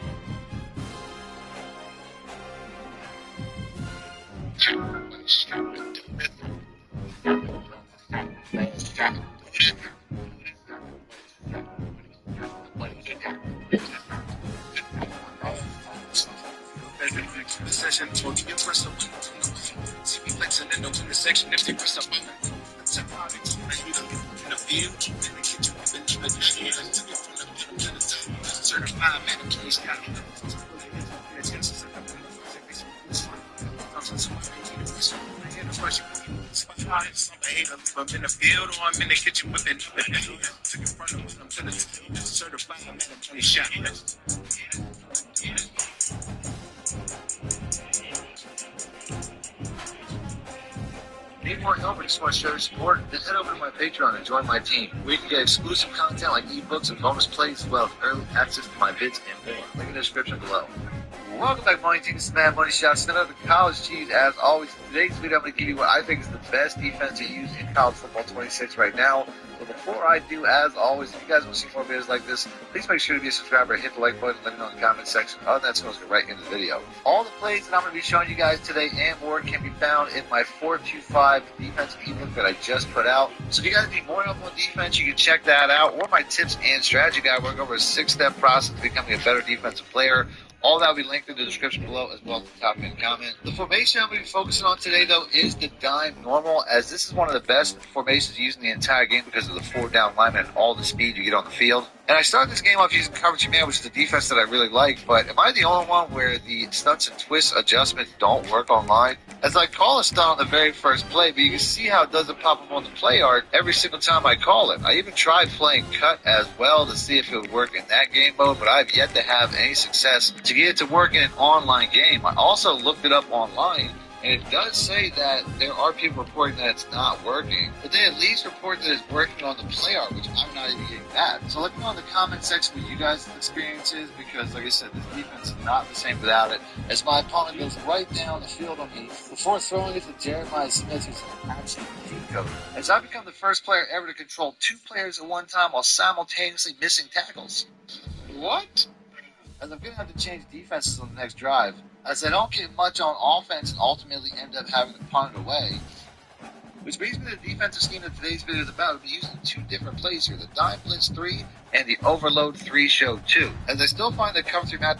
I'm in the field or I'm in the kitchen whipping. Took it front of them to the certified man shot. Need more help or just want to show your support? Then head over to my Patreon and join my team, where you can get exclusive content like ebooks and bonus plays, as well as early access to my vids and more. Link in the description below. Welcome back, Money Team. This is Mad Money Shots. Another college cheese, as always. In today's video, I'm going to give you what I think is the best defense to use in college football 26 right now. But before I do, as always, if you guys want to see more videos like this, please make sure to be a subscriber, hit the like button, let me know in the comment section. Other than that, so let's get right into the video. All the plays that I'm going to be showing you guys today and more can be found in my 425 defensive ebook that I just put out. So if you guys need more help on defense, you can check that out. Or my tips and strategy guide, where I go over a 6-step process to becoming a better defensive player. All that will be linked in the description below, as well as the top pinned comment. The formation I'm going to be focusing on today, though, is the dime normal, as this is one of the best formations used in the entire game because of the 4-down lineman and all the speed you get on the field. And I started this game off using cover 2 man, which is the defense that I really like, but am I the only one where the stunts and twists adjustments don't work online? As I call a stunt on the very first play, but you can see how it doesn't pop up on the play art every single time I call it. I even tried playing cut as well to see if it would work in that game mode, but I've yet to have any success to get it to work in an online game. I also looked it up online, and it does say that there are people reporting that it's not working, but they at least report that it's working on the play art, which I'm not even getting that. So let me know in the comment section what you guys' experience is, because like I said, this defense is not the same without it, as my opponent goes right down the field on me before throwing it to Jeremiah Smith, who's an absolute cheat code. As I become the first player ever to control 2 players at one time while simultaneously missing tackles. What? As I'm going to have to change defenses on the next drive, as I don't get much on offense and ultimately end up having to punt it away. Which brings me to the defensive scheme that today's video is about. I'll be using 2 different plays here, the dime blitz 3 and the overload 3 show 2. As I still find the cover 3 match.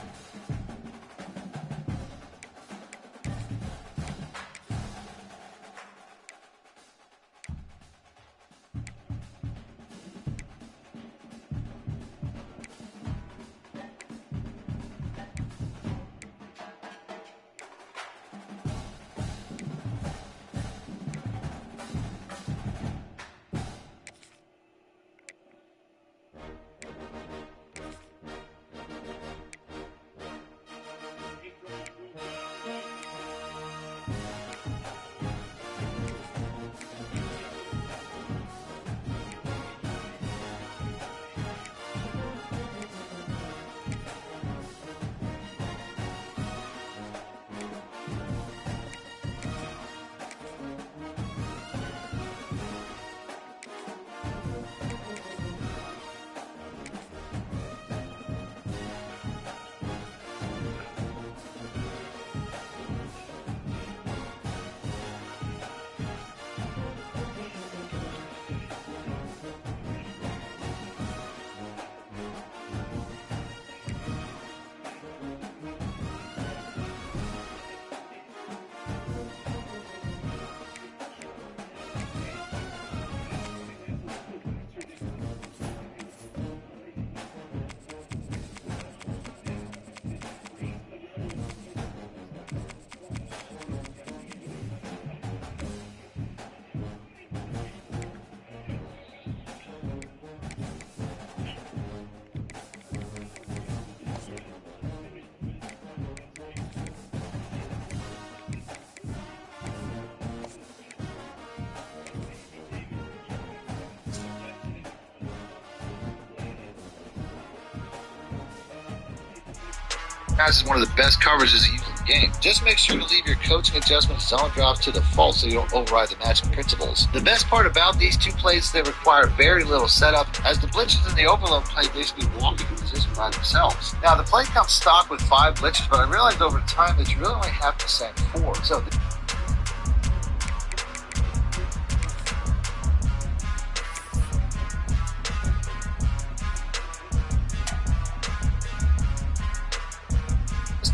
This is one of the best coverages that you can game. Just make sure to leave your coaching adjustment zone drops to default so you don't override the matching principles. The best part about these two plays is they require very little setup, as the blitzes and the overload play basically walk into position by themselves. Now, the play comes stock with 5 blitzes, but I realized over time that you really only have to send 4. So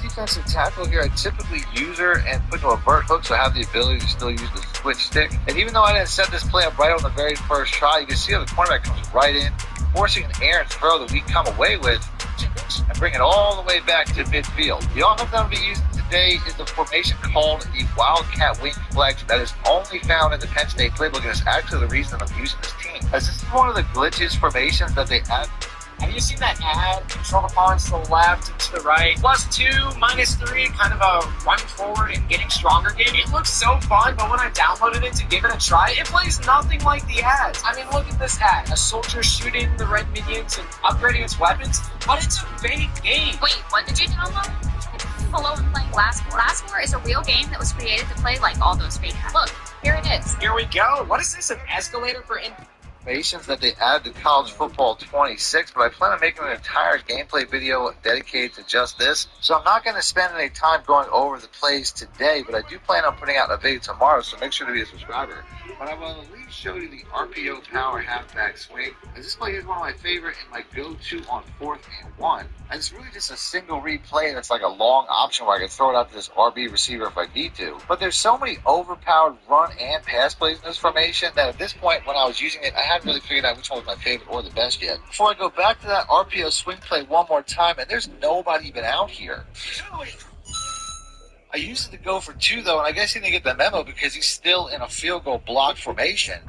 defensive tackle here, I typically use her and put into a vert hook, so I have the ability to still use the switch stick. And even though I didn't set this play up right on the very first try, you can see how the cornerback comes right in, forcing an errant throw that we come away with and bring it all the way back to midfield. The offense that I'll be using today is the formation called the Wildcat Wing Flex that is only found in the Penn State playbook, and it's actually the reason I'm using this team, as this is one of the glitches formations that they add. Have you seen that ad? Control the pawns to the left and to the right. +2, -3, kind of a running forward and getting stronger game. It looks so fun, but when I downloaded it to give it a try, it plays nothing like the ads. I mean, look at this ad. A soldier shooting the red minions and upgrading its weapons, but it's a fake game. Wait, what did you download? Hello, I'm playing Last War. Last War is a real game that was created to play like all those fake ads. Look, here it is. Here we go. What is this, an escalator for That they added to College Football 26, but I plan on making an entire gameplay video dedicated to just this. So I'm not going to spend any time going over the plays today, but I do plan on putting out a video tomorrow, so make sure to be a subscriber. But I will at least show you the RPO power halfback swing, as this play is one of my favorite and my go-to on 4th and 1. And it's really just a single read play that's like a long option where I can throw it out to this RB receiver if I need to. But there's so many overpowered run and pass plays in this formation that at this point when I was using it, I hadn't really figured out which one was my favorite or the best yet. Before I go back to that RPO swing play one more time, and there's nobody even out here. I used it to go for 2, though, and I guess he didn't get the memo because he's still in a field goal block formation.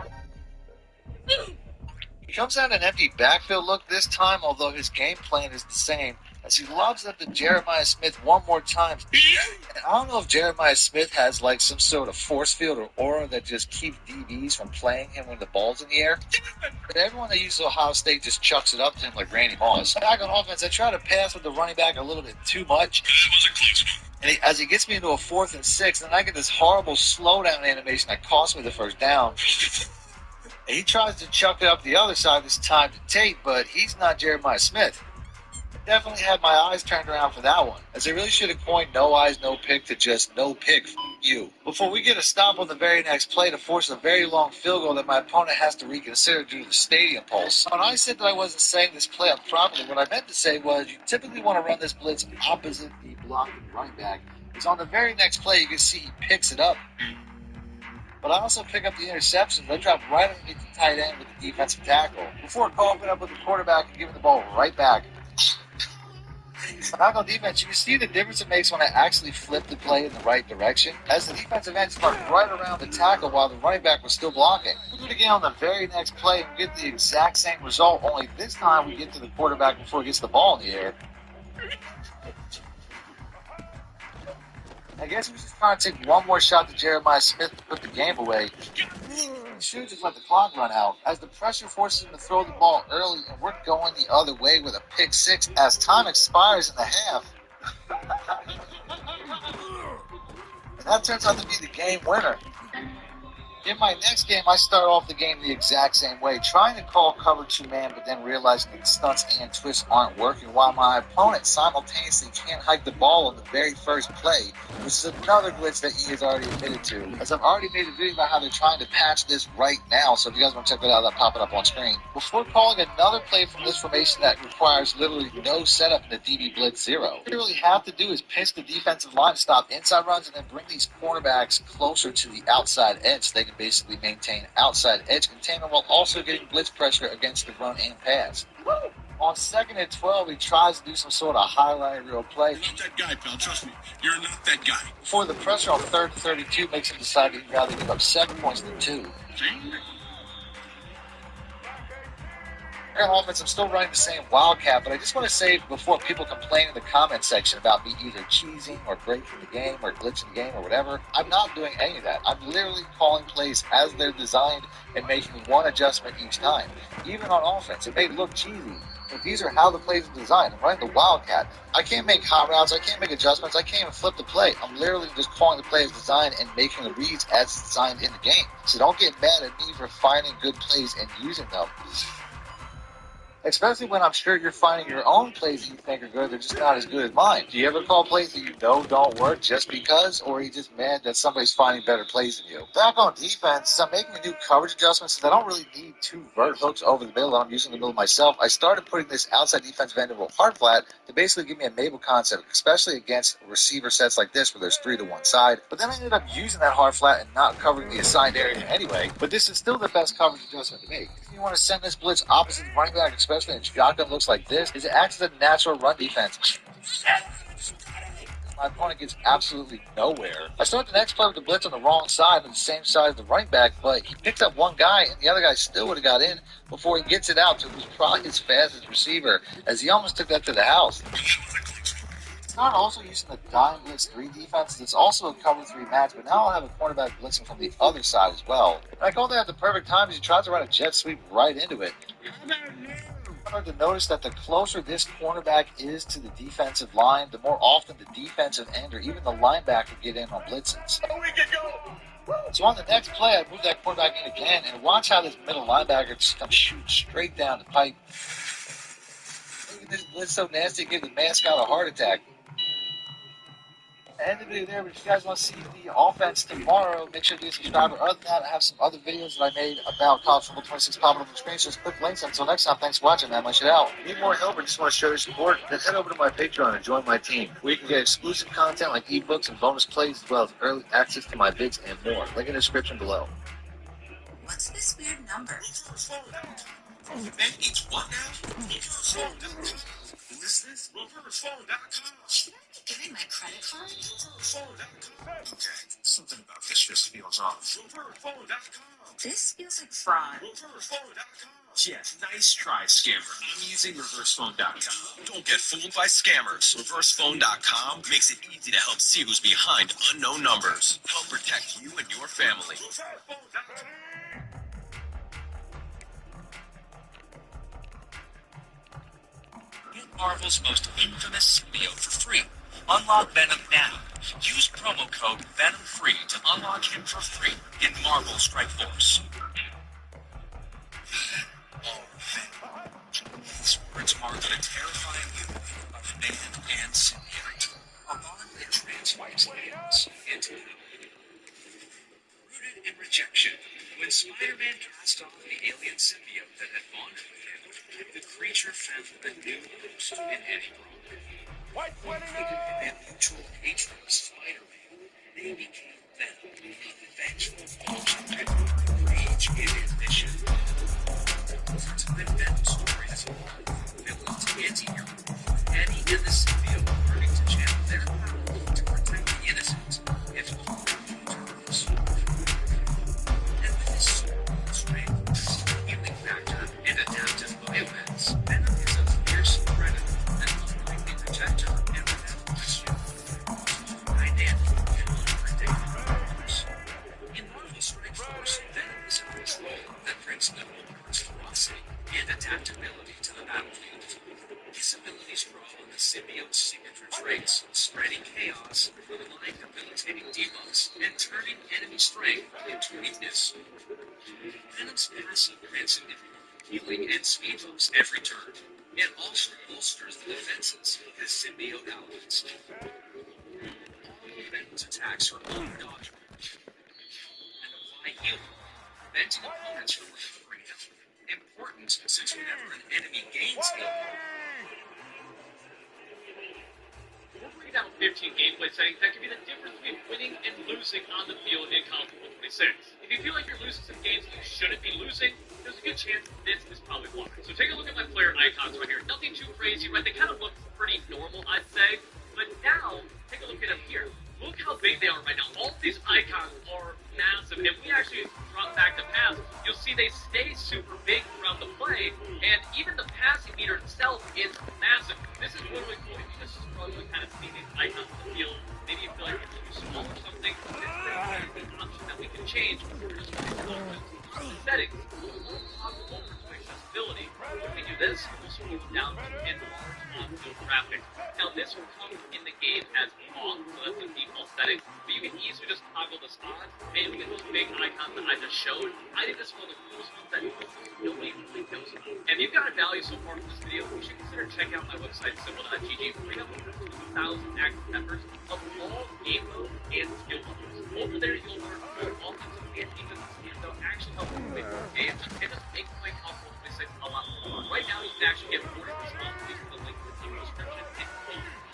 He comes out an empty backfield look this time, although his game plan is the same, as he lobs up to Jeremiah Smith one more time. And I don't know if Jeremiah Smith has like some sort of force field or aura that just keeps DBs from playing him when the ball's in the air. But everyone that uses Ohio State just chucks it up to him like Randy Moss. Back on offense, I try to pass with the running back a little bit too much. And as he gets me into a 4th and 6, then I get this horrible slowdown animation that cost me the first down. And he tries to chuck it up the other side this time to Tate, but he's not Jeremiah Smith. I definitely had my eyes turned around for that one, as they really should have coined no eyes, no pick to just no pick, you. Before we get a stop on the very next play to force a very long field goal that my opponent has to reconsider due to the stadium pulse. When I said that I wasn't saying this play up properly, what I meant to say was you typically want to run this blitz opposite the blocking running back, because on the very next play you can see he picks it up. But I also pick up the interceptions. I drop right underneath the tight end with the defensive tackle before coughing up with the quarterback and giving the ball right back. Back on defense, you can see the difference it makes when I actually flip the play in the right direction, as the defensive end starts right around the tackle while the running back was still blocking. We do it again on the very next play and get the exact same result, only this time we get to the quarterback before he gets the ball in the air. I guess he was just trying to take one more shot to Jeremiah Smith to put the game away. He should just let the clock run out, as the pressure forces him to throw the ball early, and we're going the other way with a pick 6 as time expires in the half. And that turns out to be the game winner. In my next game, I start off the game the exact same way, trying to call cover 2 man, but then realizing that the stunts and twists aren't working, while my opponent simultaneously can't hike the ball on the very first play, which is another glitch that he has already admitted to. As I've already made a video about how they're trying to patch this right now, so if you guys want to check that out, I'll pop it up on screen. Before calling another play from this formation that requires literally no setup in the DB Blitz 0. What you really have to do is pinch the defensive line to stop inside runs and then bring these cornerbacks closer to the outside edge so they can basically maintain outside edge containment while also getting blitz pressure against the run and pass. On 2nd and 12, he tries to do some sort of highlight reel play. You're not that guy, pal. Trust me. You're not that guy. Before the pressure on 3rd and 32 makes him decide he'd rather give up 7 points than 2. Air offense, I'm still running the same Wildcat, but I just want to say before people complain in the comment section about me either cheesing or breaking the game or glitching the game or whatever, I'm not doing any of that. I'm literally calling plays as they're designed and making one adjustment each time. Even on offense, it may look cheesy, but but these are how the plays are designed. I'm running the Wildcat. I can't make hot routes. I can't make adjustments. I can't even flip the play. I'm literally just calling the play as designed and making the reads as designed in the game. So don't get mad at me for finding good plays and using them. Especially when I'm sure you're finding your own plays that you think are good, they're just not as good as mine. Do you ever call plays that you know don't work just because, or are you just mad that somebody's finding better plays than you? Back on defense, I'm making a new coverage adjustment since I don't really need two vert hooks over the middle that I'm using in the middle myself. I started putting this outside defense vanderbilt hard flat to basically give me a Mabel concept, especially against receiver sets like this where there's 3 to 1 side. But then I ended up using that hard flat and not covering the assigned area anyway. But this is still the best coverage adjustment to make. If you want to send this blitz opposite the running back, especially in shotgun looks like this, is it acts as a natural run defense. My opponent gets absolutely nowhere. I started the next play with the blitz on the wrong side on the same side as the running back, but he picked up one guy and the other guy still would have got in before he gets it out to who's probably his fastest receiver, as he almost took that to the house. It's not also using the dime blitz 3 defense, it's also a cover 3 match, but now I'll have a cornerback blitzing from the other side as well. And I called that at the perfect time as he tries to run a jet sweep right into it. To notice that the closer this cornerback is to the defensive line, the more often the defensive end or even the linebacker get in on blitzes. So on the next play, I move that cornerback in again, and watch how this middle linebacker just comes shooting straight down the pipe. Look at this blitz so nasty, it gave the mascot a heart attack. End the video there, but if you guys want to see the offense tomorrow, make sure to be a subscriber. Other than that, I have some other videos that I made about college football 26 popping up on the screen, so just click links. Until next time, thanks for watching, man. Much it out. Need more help or just want to show your support? Then head over to my Patreon and join my team, where you can get exclusive content like ebooks and bonus plays, as well as early access to my vids and more. Link in the description below. What's this weird number? Man needs what now? Who is this? RoverPhone.com. Should I be giving my credit card? RoverPhone.com. Okay, something about this just feels off. RoverPhone.com. This feels like fraud. RoverPhone.com. Yeah, nice try, scammer. I'm using ReversePhone.com. Don't get fooled by scammers. ReversePhone.com makes it easy to help see who's behind unknown numbers. Help protect you and your family. ReversePhone.com. Get Marvel's most infamous symbiote for free. Unlock Venom now. Use promo code VENOMFREE to unlock him for free in Marvel Strike Force. These words mark the terrifying union of man and symbiote. A bond that transforms aliens into rooted in rejection. When Spider-Man cast off the alien symbiote that had bonded with him, the creature found a new host in Eddie Brock. United in their mutual hatred of Spider-Man, they became Venom, a vengeful monster with rage in his mission. Ultimate Venom stories, villain to anti-hero, Eddie and the symbiote learning to channel their power to protect the innocent, if harm returns. And with his soul strength, healing factor, and adaptive biomass, Venom is a fierce predator and unlikely protector, and without question, dynamic and unpredictable. In Marvel Strike Force, Venom is a control that brings enormous ferocity and adaptability to the battlefield. His abilities draw on the symbiote's signature traits, spreading chaos, applying debilitating debuffs, and turning enemy strength into weakness. Venom's passive grants him healing and speed bumps every turn. It also bolsters the defenses of his symbiote allies. All of Venom's attacks are non-dodgeable and apply healing, preventing opponents from recovering health. Important since whenever an enemy gains healing, We'll break down 15 gameplay settings that can be the difference between winning and losing on the field in college football 26. If you feel like you're losing some games you shouldn't be losing, there's a good chance this is probably why. So take a look at my player icons right here. Nothing too crazy, right? They kind of look pretty normal, I'd say. But now, take a look at them here. Look how big they are right now. All of these icons are massive. If we actually drop back the pass, you'll see they stay super big throughout the play, and even the passing meter itself is massive. This is really cool. If you just struggle to kind of see these icons on the field, maybe you feel like it's too small or something, this is an option that we can change. Settings. ability. When we do this, we'll scroll down to enlarge on-field graphics. Now, this will come in the game as off, so that's the default setting. But you can easily just toggle this on, and we get those big icons that I just showed. I think this is one of the coolest ones that nobody really knows about. And if you've got a value so far from this video, you should consider checking out my website, symbol.gg, where we have over 2,000 active members of all game mode and skill levels. Over there, you'll learn more offensive and defensive skills that will actually help you win more games and just make playing console 26 a lot more fun. Right now, you can actually get 40% off using the link in the description and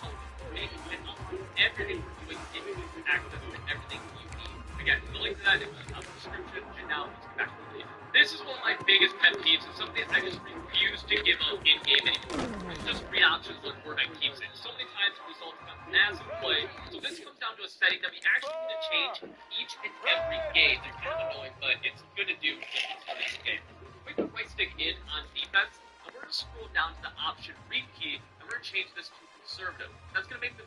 help make it up everything we're doing and you can access to everything you need. Again, the link to that is in the description, and now let's get back to the video. This is one of my biggest pet peeves and something I just refuse to give up in-game anymore. It's just three options when quarterback keeps it. So many times it results in a massive play. So this comes down to a setting that we actually need to change each and every game. It's kind of annoying, but it's good to do for this game. We put right stick in on defense, and we're going to scroll down to the option read key, and we're going to change this to conservative. That's going to make the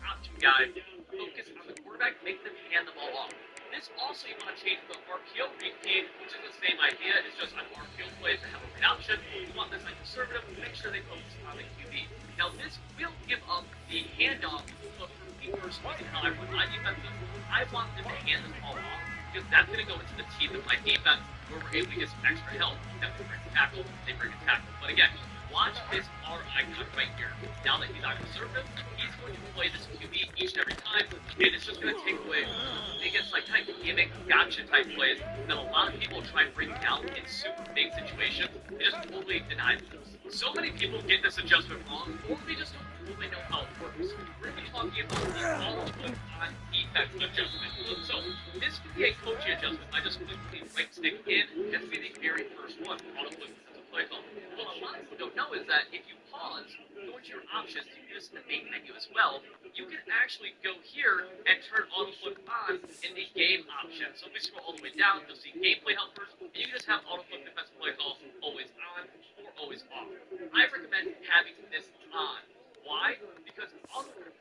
option guy focus on the quarterback, make them hand the ball off. This also you want to change the RPO read key, which is the same idea. It's just an RPO play to have a read option. You want this like conservative to make sure they focus on the QB. Now this will give up the handoff, but for me personally, how I run my defense, I want them to hand the ball off because that's going to go into the teeth of my defense where we're able to get some extra help. Then we bring a tackle, they bring a tackle. But again, watch this R icon right here. Now that he's on conservative, he's going to play this QB each and every time, and it's just going to take away the biggest like kind of gimmick gotcha type plays that a lot of people try and bring down in super big situations. They just totally deny them. So many people get this adjustment wrong, or they just don't really know how it works. We're going to be talking about the all-put on defense adjustment. So this could be a coaching adjustment. I just quickly right stick in and see the very first one. Auto-put play call. What a lot of people don't know is that if you pause, go into your options, you can do this in the main menu as well, you can actually go here and turn autoflip on in the game option. So if we scroll all the way down, you'll see gameplay helpers, and you can just have autoflip defensive play call always on or always off. I recommend having this on. Why? Because autoflip.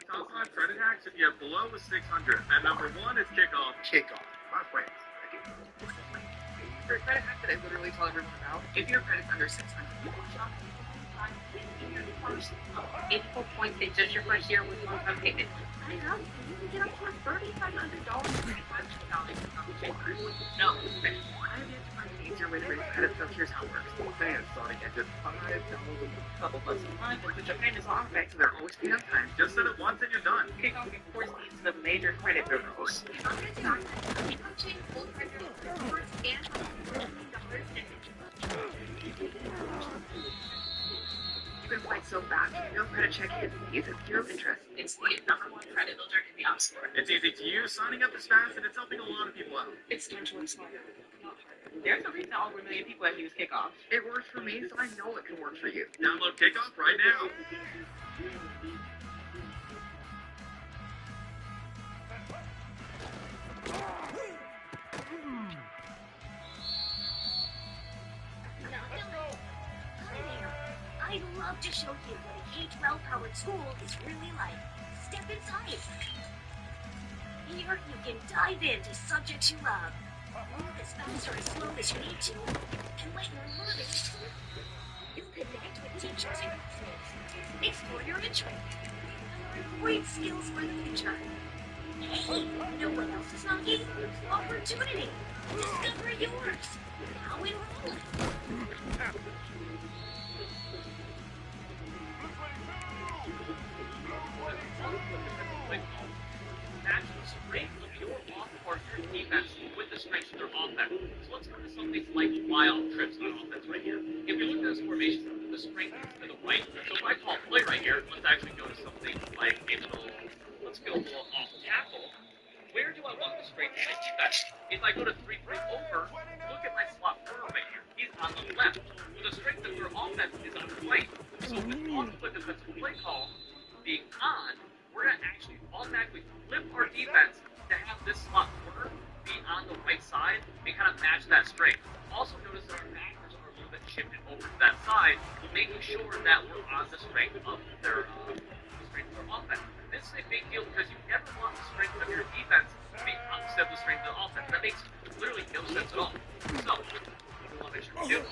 Top 5 credit hacks if you have below is 600. At number 1 is kickoff. Kickoff. My friends. For a credit hack that I literally tell everyone about, if your credit's under 600, you want to shop in your first April point, it's just your first year with one-time payment. I know, you can get up to $3,500 No, I have yet to find an easier way to raise credit, so here's how it works. Fans starting at just $5, a couple bucks a month, and put your payments on back so they're always paid on time. Just set it once and you're done. Kickoff, of course, leads to the major credit bureaus. You can fight so fast, no credit check in, use it 0 interest. It's the #1 credit builder in the App Store. It's easy to use, signing up is fast, and it's helping a lot of people out. It's time to work smarter, not harder. There's a reason over 1 million people have used Kickoff. It works for me, so I know it can work for you. Download Kickoff right now. I'd love to show you what a K-12-powered school is really like. Step inside. Here, you can dive into subjects you love. Move as fast or as slow as you need to. And let your learning flow. You connect with teachers and friends. Explore your interest. And learn great skills for the future. Hey, no one else is knocking. Opportunity. Discover yours. Now enroll. Match the strength of your off or your defense with the strength of their offense. So let's come to something like wild trips on offense right here. If you look at this formation, the strength is to the right. So if I call play right here, let's actually go to something like a little, let's go a little off tackle. Where do I want the strength in the defense? If I go to 3-3 over, look at my slot corner right here. He's on the left. Well, the strength of their offense is on the right. So with on-foot defensive play call being on, we're going to actually automatically flip our defense to have this slot corner be on the right side and kind of match that strength. Also notice that our backers are a little bit shifted over to that side, making sure that we're on the strength of their offense. This is a big deal because you never want the strength of your defense to be opposite of the strength of the offense. That makes literally no sense at all. So, we want to make sure we do.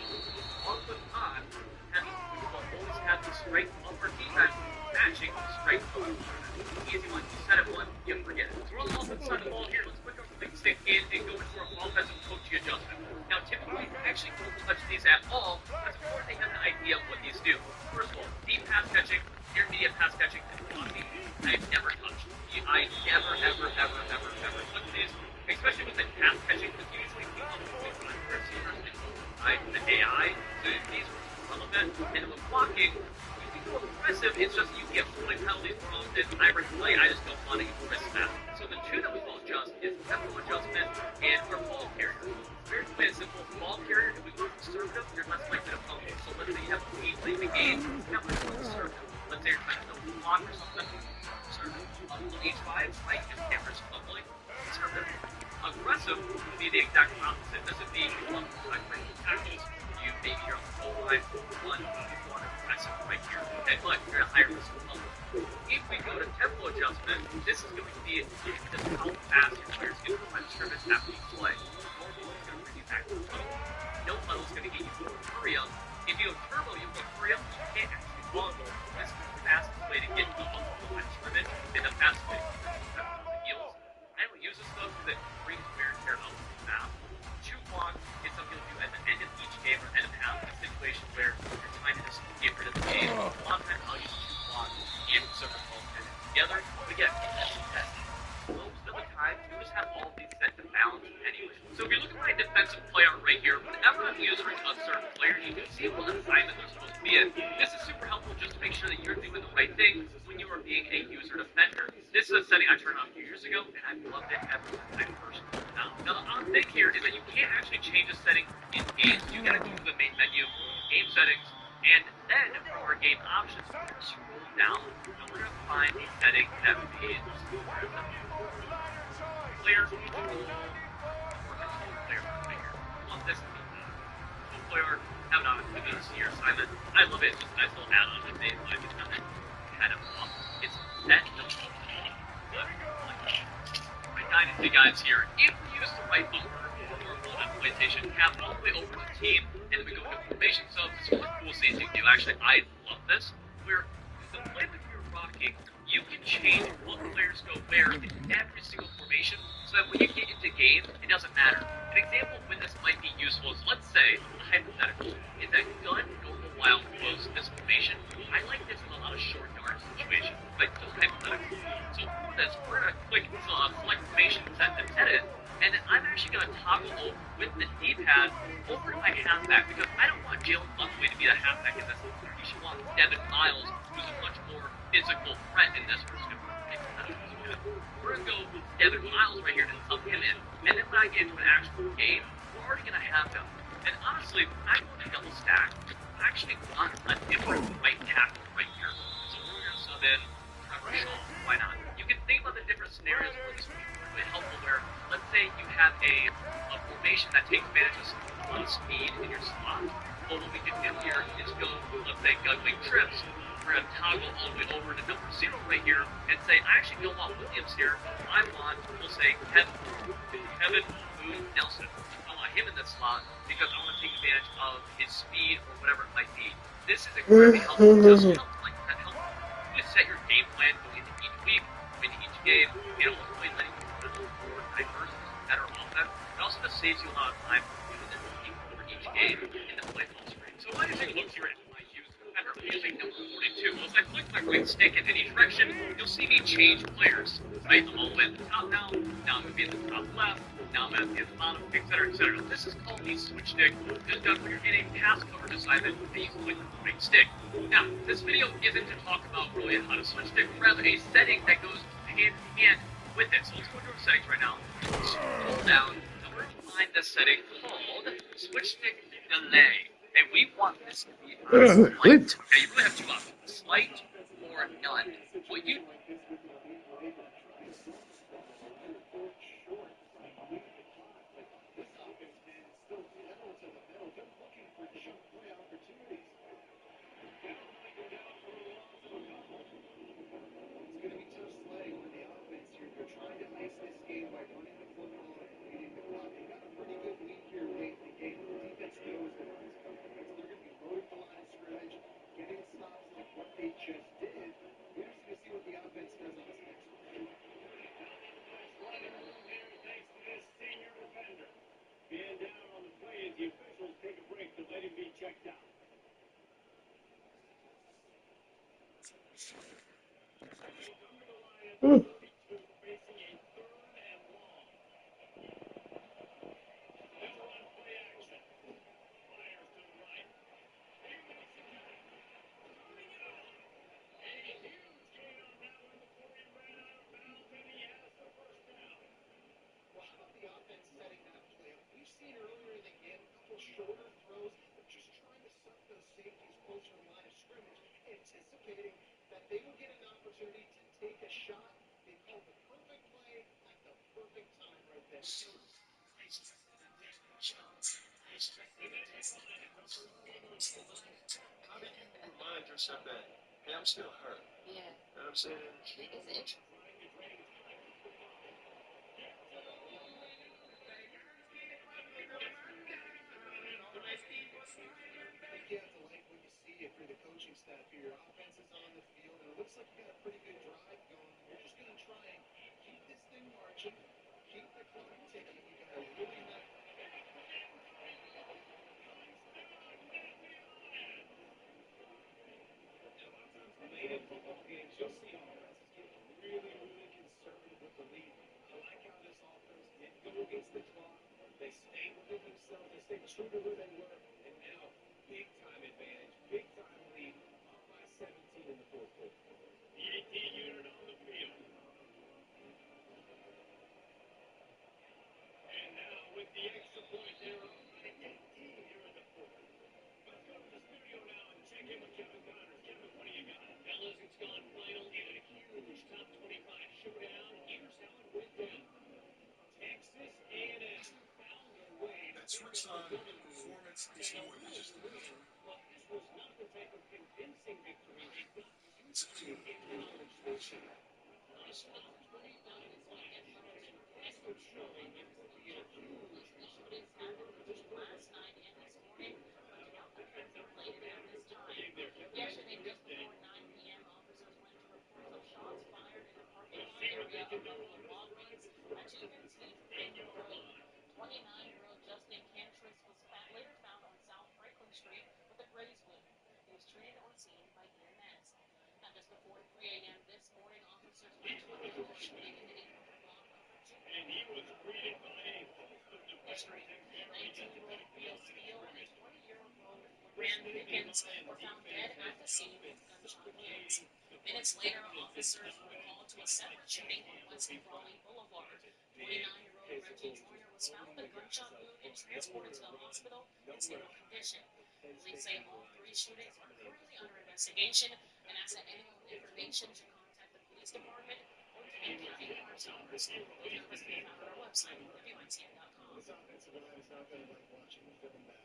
We're on the offensive side of the ball here. Let's put our big stick in and go into our offensive coaching adjustment. Now, typically, we actually don't touch these at all, but it's important they have an idea of what these do. First of all, deep pass catching, intermediate pass catching, and blocking. I've never touched. I never, ever, ever, ever, ever touch these, especially with the pass catching, because usually we don't think about receivers inside the AI, so these are relevant. And with blocking, you can go aggressive, it's just you get fooling penalties more often. I play, I just don't want to risk that. So the two that we will adjust is tempo adjustment and our ball carrier. Very plain and simple. Ball carrier, if we go conservative, you're less likely to fumble. So let's say you have a lead late in the game, you have to go conservative. Let's say you're trying to build a block or something. Conservative. H5, right? You can't risk fumbling. Conservative. Aggressive would be the exact opposite. This would be you want to tackles. You maybe you're on the goal line, one, you want to aggressive right here. Okay, but you're at a higher risk of fumbling. If we go to tempo adjustment, this is going to be just how fast your players get from a scrimmage after you play. Normal is going to bring you back to the huddle. No huddle is going to get you to hurry up. If you go turbo, you go hurry up, you can't actually bundle. This is the fastest way to get people from a scrimmage and the fastest way to get them on the heels. I don't use this stuff because it brings wear and tear out of the map. Shoot block is something you'll do at the end of each game or end of half in a situation where you're trying to just get rid of the game. A lot of times I'll use shoot block and circle ball together. But again, most of the time, you just have all these set to balance anyway. So if you look at my defensive player right here, whenever I'm using a certain player, you can see what assignment they're supposed to be in. This is super helpful just to make sure that you're doing the right thing when you are being a user defender. This is a setting I turned on a few years ago, and I've loved it ever since I first turned it on. Now, the odd thing here is that you can't actually change a setting in game. You gotta go to the main menu, game settings, and then from our game options, we're gonna scroll down, and we're gonna find a setting that reads player control or control player right here. I want this to be control player, have it on to see your assignment. I love it, it's just a nice little add-on to me, like it's kind of off. It's set the my dynasty guys here. If we use the right bumper or bullet implementation, have all the way over to team, and then we go into formation subs. It's really cool seeing you do. Actually, I love this. Where the play that you're rocking, you can change what players go where in every single formation, so that when you get into game, it doesn't matter. An example when this might be useful is, let's say, a hypothetical, is that gun, normal, wild, close this formation. I like this in a lot of short yard situations, like just hypothetical. So for this, we're going to click select formation, set and edit, and then I'm actually going to toggle over with the D-pad over to my halfback, because I don't want Jalen Luckaway to be the halfback in this. You should want Devin Miles, who's a much more physical threat in this. We're going to go with Devin Miles right here to sub him in, and then when I get into an actual game, we're already going to have him. And honestly, I want to double stack. I actually want a different right tackle right here. So we're going to sub in Trevor Shaw. Why not? You can think about the different scenarios where this would be really helpful, where let's say you have a formation that takes advantage of speed in your slot. Well, what we can do here is go, let's say, gunwing trips. We're going to toggle all the way over to number 0 right here and say, I actually don't want Williams here. I want, we'll say, Kevin Boone Nelson. I want him in this slot because I want to take advantage of his speed or whatever it might be. This is incredibly helpful. Just helps like that help you set your game plan going into each week, going into each game, and ultimately letting you put a little more diverse, better offense. It also just saves you a lot of time doing this over each game in the play ball screen. So why does it look here at my user defender using number 42? Well, if I flick my right stick in any direction, you'll see me change players. Right? I'm all the way at the top now. Now I'm going to be at the top left. Now I'm going to be at the bottom, etc., etc. This is called the switch stick. It's done when you're in a pass coverage assignment and you click the right stick. Now, this video isn't to talk about really how to switch stick, rather a setting that goes hand in hand with it. So let's go to our settings right now. Scroll down, and we're going to find this setting called switch stick delay. And we want this to be on slight. Okay, you really have two options, slight or none. What you How do you remind yourself that, hey, I'm still hurt? Yeah. You know what I'm saying? It's You have to like what you see if you're the coaching staff here. Your offense is on the field, and it looks like you got a pretty good drive going. You're just going to try and keep this thing marching, keep the clock ticking. You got to really not. Late in football games, you'll see offenses get really conservative with the lead. I like how this offense didn't go against the clock. They stayed within themselves. They stayed true to who they were. And now, big time advantage, big time lead, up by 17 in the fourth quarter. The 18 unit on the field. And now with the extra point, they're up by 18 here in the fourth. Let's go to the studio now and check in with Kevin Connors. Kevin, what do you got? Fellas, it's gone final in a huge top 25 showdown. Here's how it went down. Texas A&M found their way. That switch on performance is more than just a win. But this was not the type of convincing victory they've gotten used to in college station. Nice stop, 29 is like that massive showing. It was a huge shootings happened between last night and this morning. Later down this time. Yesterday, just before 9 p.m., officers went to report some shots fired in a parking lot area of Buffalo Walgreens. As you can see, Franklin Road. 29-year-old Justin Cantris was later found on South Franklin Street with a graze wound. He was treated on scene by EMS. Now, just before 3 a.m. this morning, officers went to a door located in a corner block of Virginia. And he was greeted by a host of defenders. 19-year-old Bill Steele and 20-year-old Rand Pickens were found dead at the scene with gunshot wounds. Minutes later, officers were called to a separate shooting on West Raleigh Boulevard. 29-year-old Reggie Joyner was found with a gunshot wound and transported to the hospital in stable condition. Police say all three shootings are currently under investigation and ask that anyone with information should contact the police department or Kane County Crime Stoppers. Those numbers can be found on our website, WNTN.com. This offensive line is not going to like watching the film back.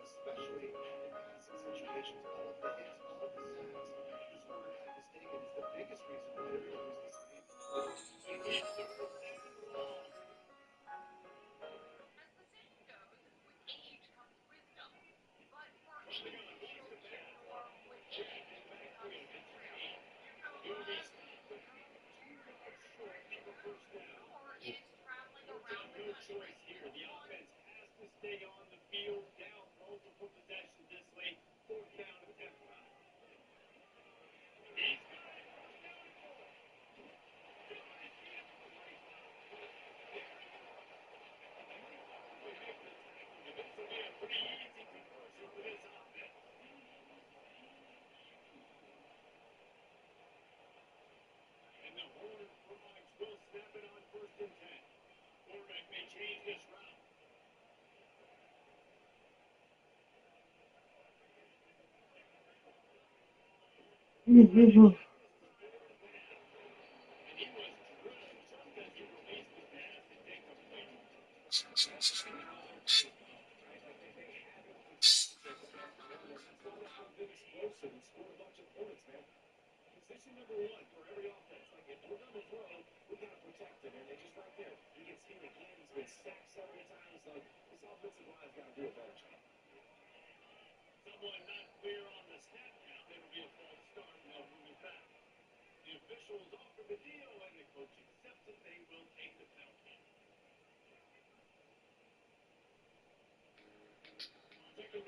Especially in passing situations, all of the hits, all of the sacks. This one, if I'm not mistaken, is the biggest reason why they're going to lose this game. Choice here. The offense has to stay on the field, down multiple possessions this late. Fourth down and 10. He's got it. This will be a pretty easy conversion for this offense. And the Horned Frogs will snap it on first and 10. Quarterback may change this route. Explosive and score a bunch of points, man. Position number one for every offense. Like, if we're going to throw, we got to protect him. And they just right there. You can see him again. He's been sacked several times. Like, this offensive line's got to do a better job. Someone not clear on the snap count. It'll be a false start. They'll move it back. The officials offer the deal, and the coach accepts it. They will take the penalty. Take a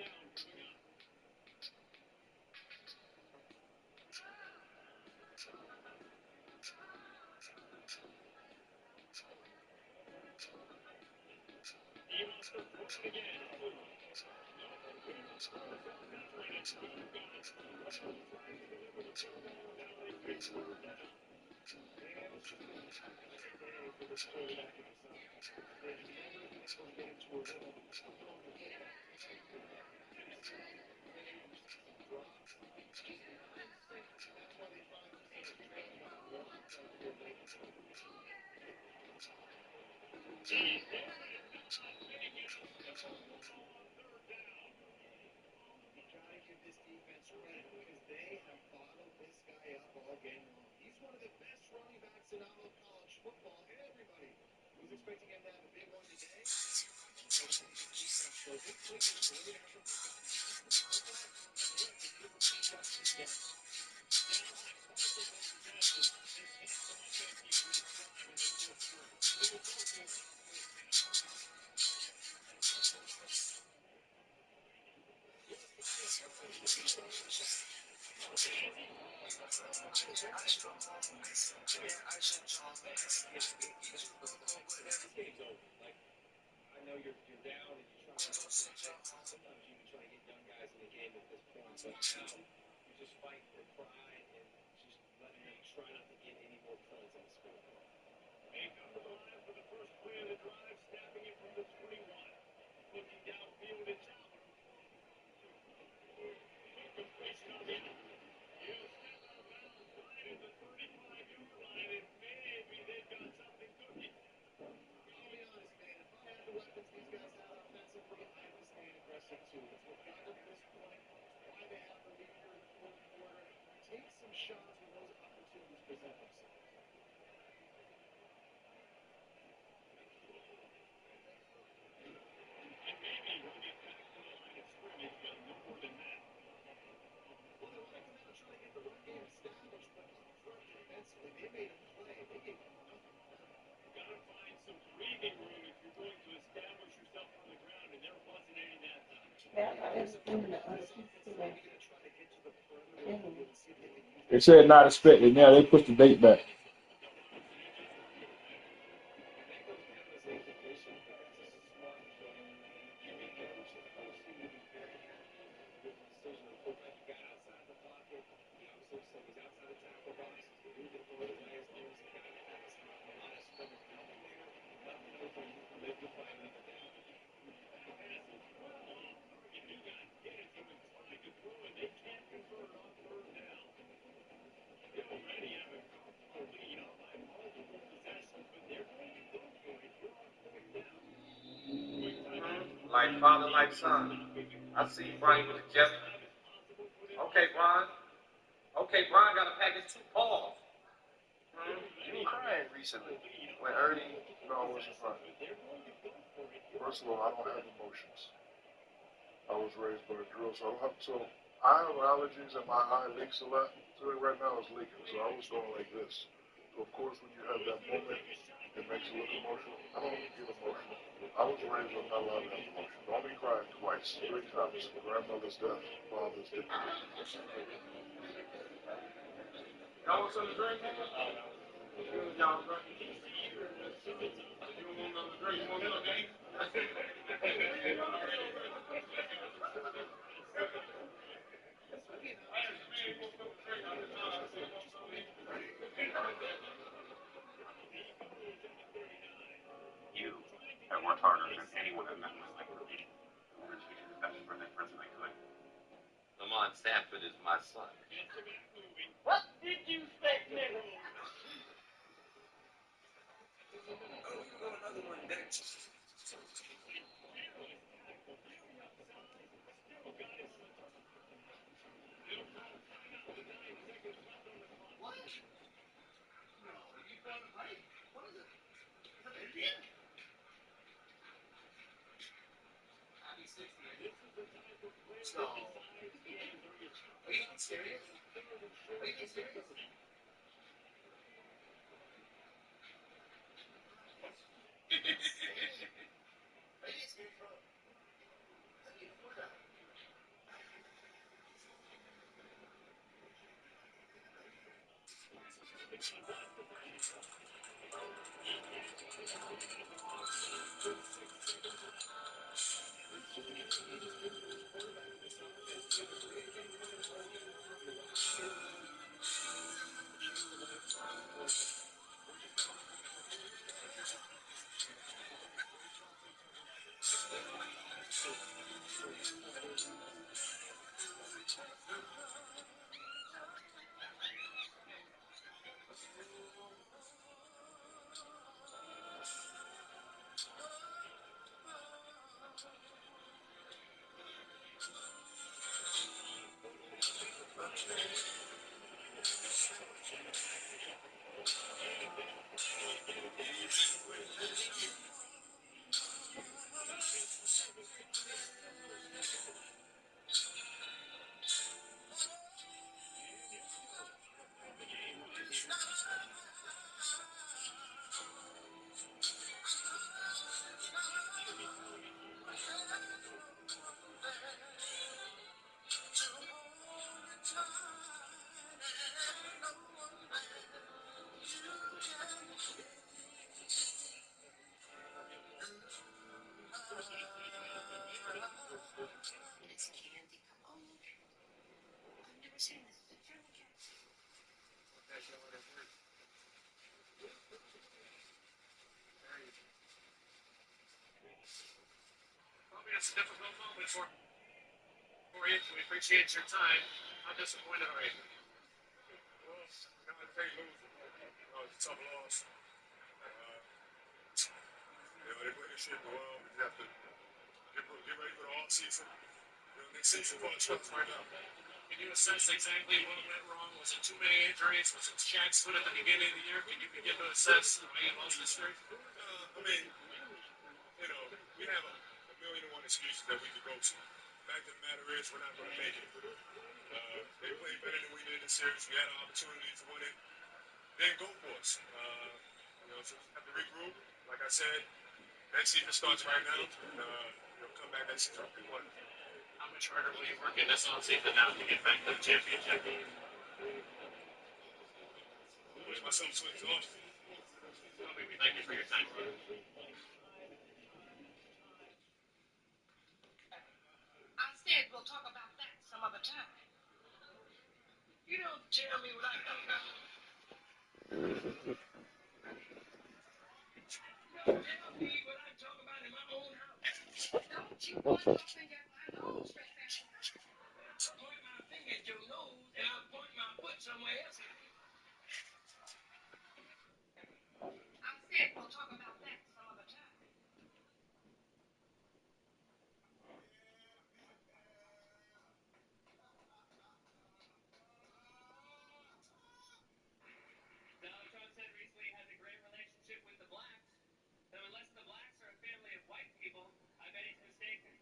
They said not expected. Now they pushed the date back. Like father, like son. I see Brian with the jet. Okay, Brian. Okay, Brian got to pack his 2 paws. You were crying recently when Ernie, I wasn't crying. First of all, I don't have emotions. I was raised by a drill, so I have allergies and my eye leaks a lot. So right now it's leaking, so I was going like this. So of course, when you have that moment, it makes you look emotional. I don't get emotional. I was raised with not allowed to have emotion. I only cried twice, 3 times. Grandmother's death, father's death. Y'all want something to drink? Y'all drink? You want another drink? You want another drink? You have worked harder than anyone I've met in my life. I wanted to give you the best birthday present I could. Lamont Stanford is my son. What did you say, nigga? It's candy. Oh, I've never seen this. Turn the cat. Probably it's a difficult moment for you. We appreciate your time. How disappointed are you? Well, I think losing. It's a tough loss. They put this shit in the world. We have to get ready for the off season. Next season starts right now. Can you assess exactly what went wrong? Was it too many injuries? Was it Shaq's foot at the beginning of the year? Can you begin to assess why you lost this streak? I mean, we have a million and one excuses that we could go to. The fact of the matter is, we're not going to make it. They played better than we did in the series. We had an opportunity to win it. They didn't go for us. So we have to regroup. Like I said, next season starts right now. And come back next season if we won. How much harder will you work in this offseason now to get back to the championship? Wish myself swings off. Well, we thank you for your time. I said we'll talk about that some other time. You don't tell me what I know about. Don't tell me what I talk about in my own house. Don't you point your finger at my nose, Fred. Point my finger at your nose, and I'll point my foot somewhere else. I said we'll talk about that some other time. Donald Trump said recently he has a great relationship with the blacks. So unless the blacks are a family of white people, I bet he's mistaken.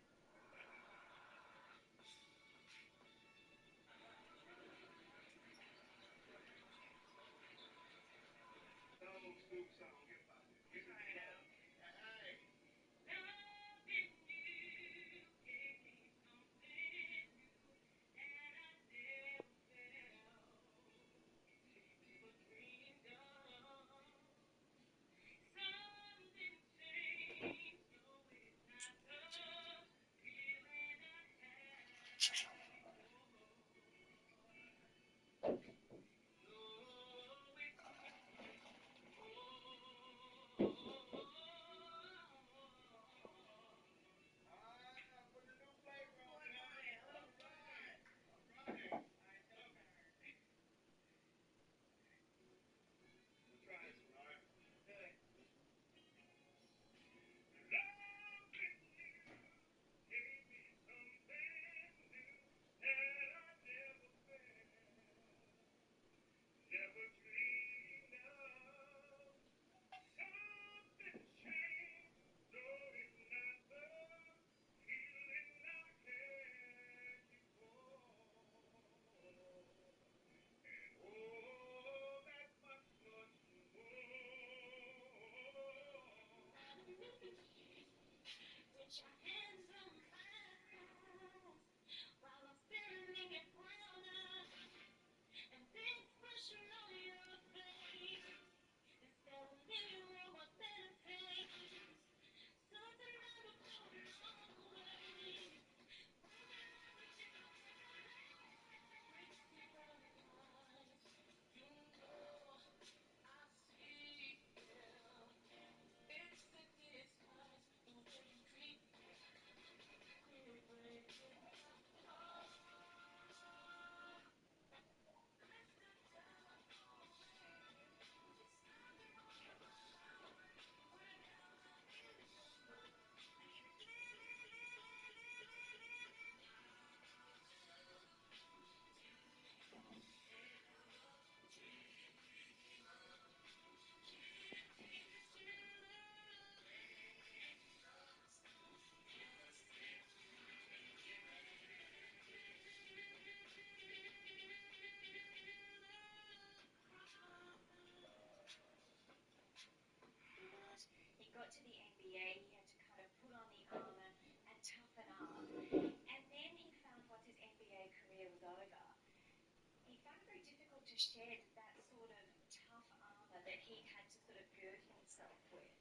to shed that sort of tough armor that he had to sort of gird himself with.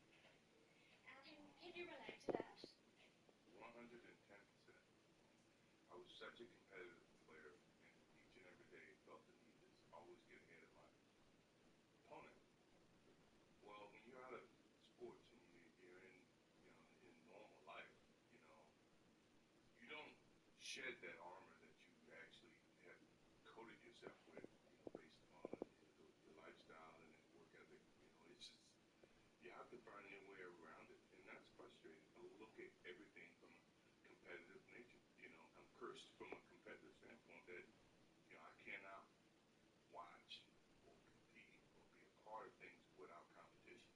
Can you relate to that? 110%. I was such a competitive player, and each and every day felt the need to always get ahead of my opponent. Well, when you're out of sports and you're in, in normal life, you don't shed that armor that you actually have coated yourself with, based upon the lifestyle and the work ethic. It's just, you have to find your way around it, and that's frustrating. I look at everything from a competitive nature. I'm cursed from a competitive standpoint that, I cannot watch or compete or be a part of things without competition.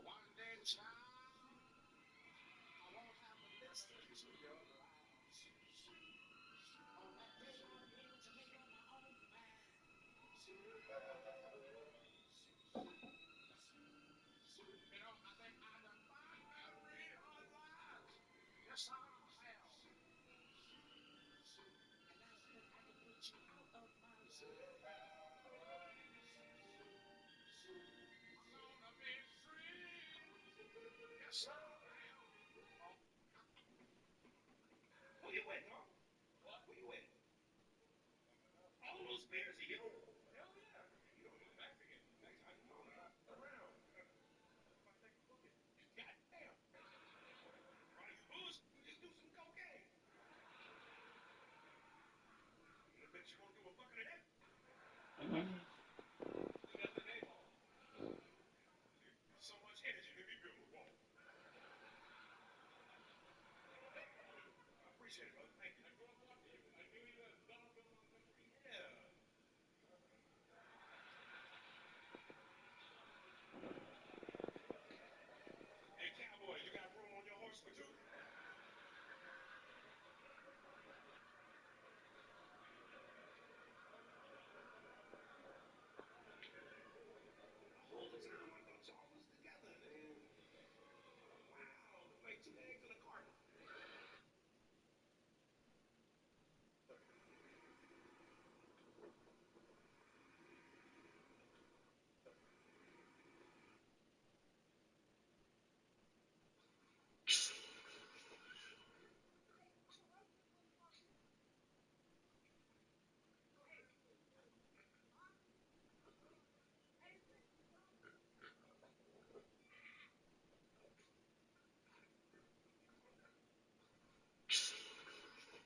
One day, child, I won't have to listen to your lies. On that bed I'm able to make up my own mind. I think I done finally realized, yes, I have. And that's when I can put you out of my life. I'm gonna be free. Yes, I am. Who you with, huh? What? Who you with? All those beers are yours. Hell yeah. You don't know Mexican. Next time, come on, around. Somebody take a look at it. God damn. Are you booze? You just do some cocaine. I bet you won't do a fucking of that. You got the name on. So much energy to be built with Walt. I appreciate it, brother. Thank you. I grew up watching you. I knew you as Don Bill on Country. Yeah. Hey, cowboy, you got room on your horse for two? The whole time I thought y'all was together, man. Wow, look like 2 eggs in a carton.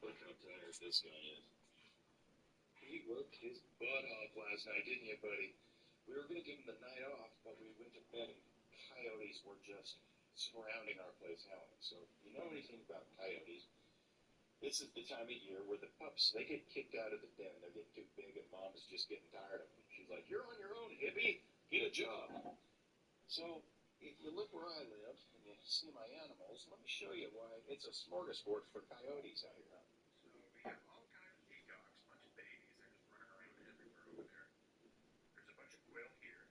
Look how tired this guy is. He worked his butt off last night, didn't you, buddy? We were going to give him the night off, but we went to bed and coyotes were just surrounding our place howling. So, you know anything about coyotes? This is the time of year where the pups, they get kicked out of the den. They're getting too big and mom is just getting tired of them. She's like, you're on your own, hippie. Get a job. So, if you look where I live and you see my animals, let me show you why it's a smorgasbord for coyotes out here. So, we have all kinds of peacocks, a bunch of babies. They're just running around everywhere over there. There's a bunch of quail here.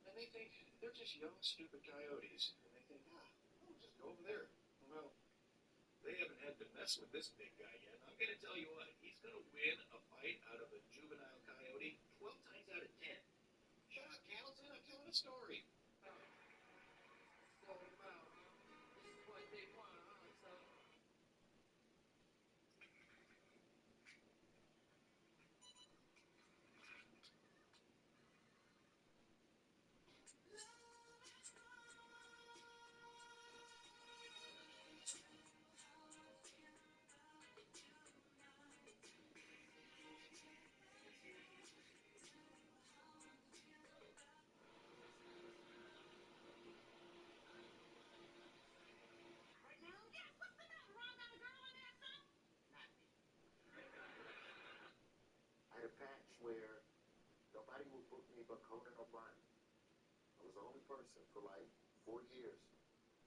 And they think they're just young, stupid coyotes. And they think, we'll just go over there. Well, they haven't had to mess with this big guy yet. I'm going to tell you what, he's going to win a fight out of a juvenile coyote 12 times out of 10. Shut up, Carrollton. I'm telling a story. Sold them out, huh? This is what they want, huh, son? where nobody would book me but Conan O'Brien. I was the only person for like 4 years.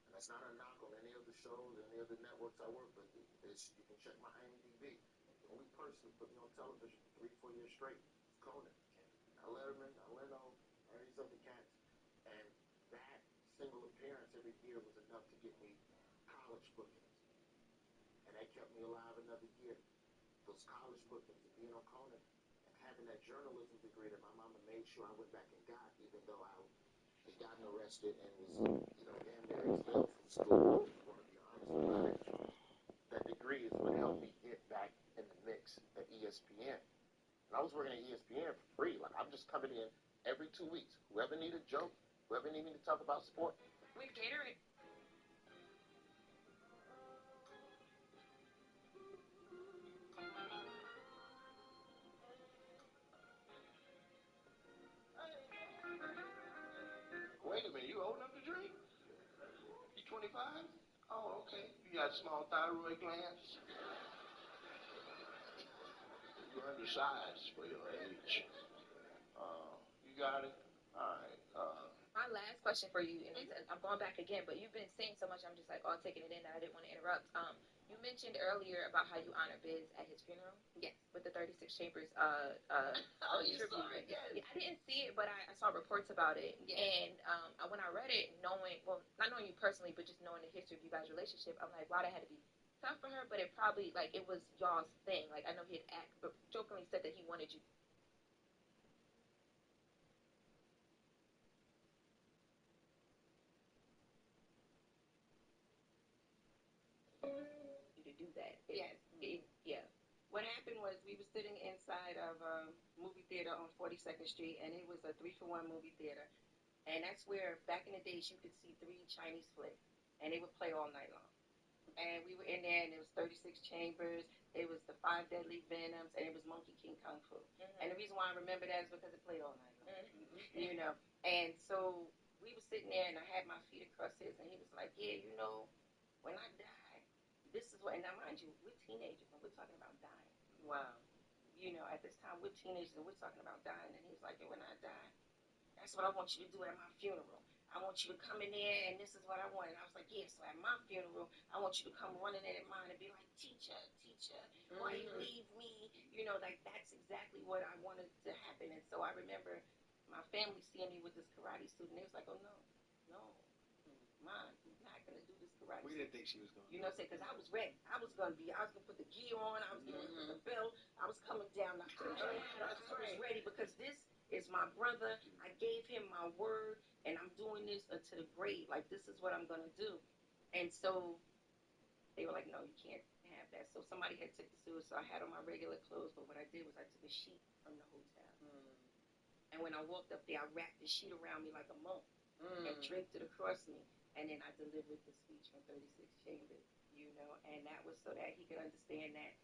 And that's not a knock on any of the shows, any of the networks I work with. You can check my IMDb. The only person who put me on television for 3, 4 years straight was Conan. Not Letterman, not Leno, or any of these other cats. And that single appearance every year was enough to get me college bookings. And that kept me alive another year. Those college bookings, and being on Conan, and having that journalism degree that my mama made sure I went back and got, even though I had gotten arrested and was, damn near expelled from school. If you want to be honest about it. That degree is what helped me get back in the mix at ESPN. And I was working at ESPN for free. Like, I'm just coming in every 2 weeks. Whoever needed a joke, whoever needed me to talk about sport. We cater it. Wait a minute, you old enough to drink? You 25? Oh, okay. You got small thyroid glands? You're undersized for your age. You got it? All right. My last question for you, and I'm going back again, but you've been saying so much, I'm just like, all taking it in that I didn't want to interrupt. You mentioned earlier about how you honored Biz at his funeral. Yes. With the 36 Chambers You tribute. saw it, yes. Yeah, I didn't see it, but I saw reports about it. Yes. And when I read it, not knowing you personally, but just knowing the history of you guys' relationship, I'm like, wow, that had to be tough for her, but it probably, like, it was y'all's thing. Like, I know he had jokingly said that he wanted you to do that. Yes. Yeah. What happened was we were sitting inside of a movie theater on 42nd Street, and it was a 3-for-1 movie theater. And that's where, back in the days, you could see 3 Chinese flicks, and they would play all night long. And we were in there, and it was 36 Chambers, it was the 5 Deadly Venoms, and it was Monkey King Kung Fu. Mm-hmm. And the reason why I remember that is because it played all night long. Mm-hmm. And so we were sitting there, and I had my feet across his, and he was like, yeah, when I die, this is what, and now mind you, we're teenagers, and we're talking about dying. Wow. At this time, we're teenagers, and we're talking about dying, and he was like, when I die, that's what I want you to do at my funeral. I want you to come in there, and this is what I want. And I was like, yeah, so at my funeral, I want you to come running in at mine and be like, teacher, why you leave me? Like, that's exactly what I wanted to happen. And so I remember my family seeing me with this karate suit, and they was like, oh, no, Mom, you're not going to do this karate We suit. didn't think she was going to. Because I was ready. I was going to put the gear on. I was going to put the belt. I was coming down. I was ready because this is my brother. I gave him my word, and I'm doing this until the grave. Like, this is what I'm going to do. And so they were like, no, you can't have that. So somebody had took the suit, so I had on my regular clothes, but what I did was I took a sheet from the hotel. And when I walked up there, I wrapped the sheet around me like a monk and draped it across me. And then I delivered the speech from 36 Chambers, and that was so that he could understand that,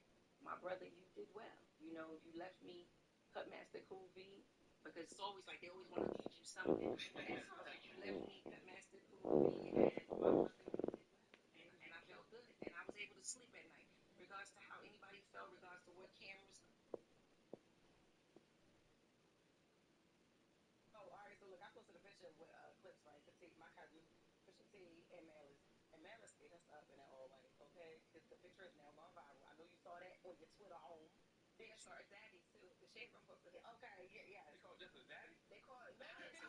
my brother, you did well. You left me Cutmaster Cool V, because it's always like they always want to give you something. And so I was like, you left me Cutmaster Cool V, and my brother, you did well. And I felt good. And I was able to sleep at night, regardless to how anybody felt, regardless to what cameras. Oh, all right. So look, I posted a picture with clips, right? My cousin, Christian T, and Malice. And Malice hit us up in that all white, okay? Because the picture is now gone viral. I know you saw that on your Twitter home. They saw her daddy too. The shade room posted it. Okay, yeah. They called just a daddy? They called it Malice.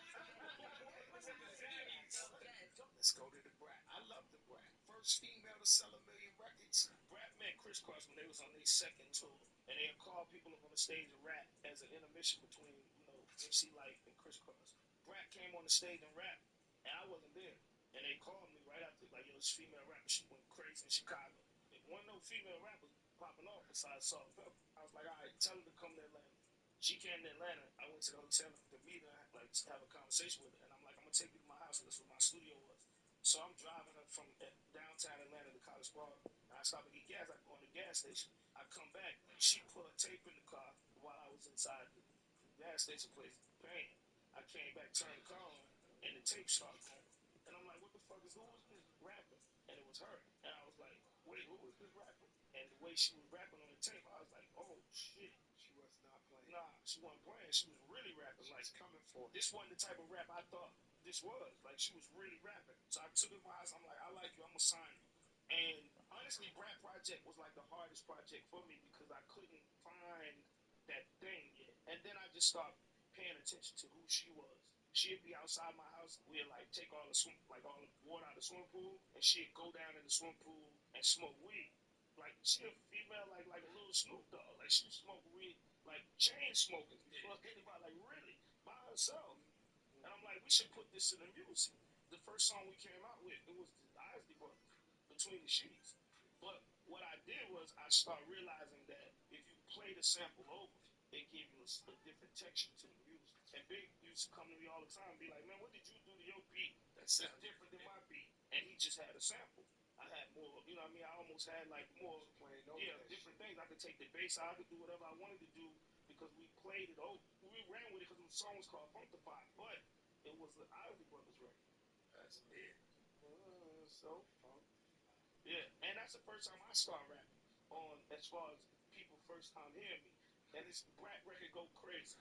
Let's go to the Brat. I love the Brat. First female to sell 1 million records. Brat met Crisscross when they was on their second tour, and they had called people up on the stage and rap as an intermission between, MC Light and Crisscross. Brat came on the stage and rapped, and I wasn't there. And they called me right after, like, this female rapper, she went crazy in Chicago. There wasn't no female rappers popping off besides Salt and Pepper. I was like, all right, tell her to come to Atlanta. She came to Atlanta. I went to the hotel to meet her, like, to have a conversation with her. And I'm like, I'm going to take you to my house, and this is where my studio was. So I'm driving her from downtown Atlanta to College Park. And I stop and get gas. I go in the gas station. I come back. She put a tape in the car while I was inside the gas station place paying. I came back, turned the car on, and the tape started going. And I'm like, who is this rapper? And it was her. And I was like, wait, who is this rapper? And the way she was rapping on the tape, I was like, oh, shit. She was not playing. Nah, she wasn't playing. She was really rapping. Like, coming for it. This wasn't the type of rap I thought this was. Like, she was really rapping. So I took it to my house. I'm like, I like you. I'm going to sign you. And honestly, Brat Project was like the hardest project for me because I couldn't find that thing yet. And then I just started paying attention to who she was. She'd be outside my house. We'd like take all the all the water out of the swimming pool, and she'd go down in the swimming pool and smoke weed. Like she a female, like a little Snoop Dogg. Like she smoked weed, like chain smoking before anybody, like really by herself. And I'm like, we should put this in the music. The first song we came out with, it was the Isley Brothers, Between the Sheets. But what I did was I started realizing that if you play the sample over, it gives you a different texture to the music. And Big used to come to me all the time and be like, man, what did you do to your beat that sounds different than my beat? And he just had a sample. I had more, you know what I mean? I almost had like more, different things. I could take the bass out, I could do whatever I wanted to do because we played it over. We ran with it because the song was called Funkified, but it was the Isley Brothers record. That's it. So fun. Yeah, and that's the first time I started rapping on as far as people first time hearing me. And this Brat record go crazy.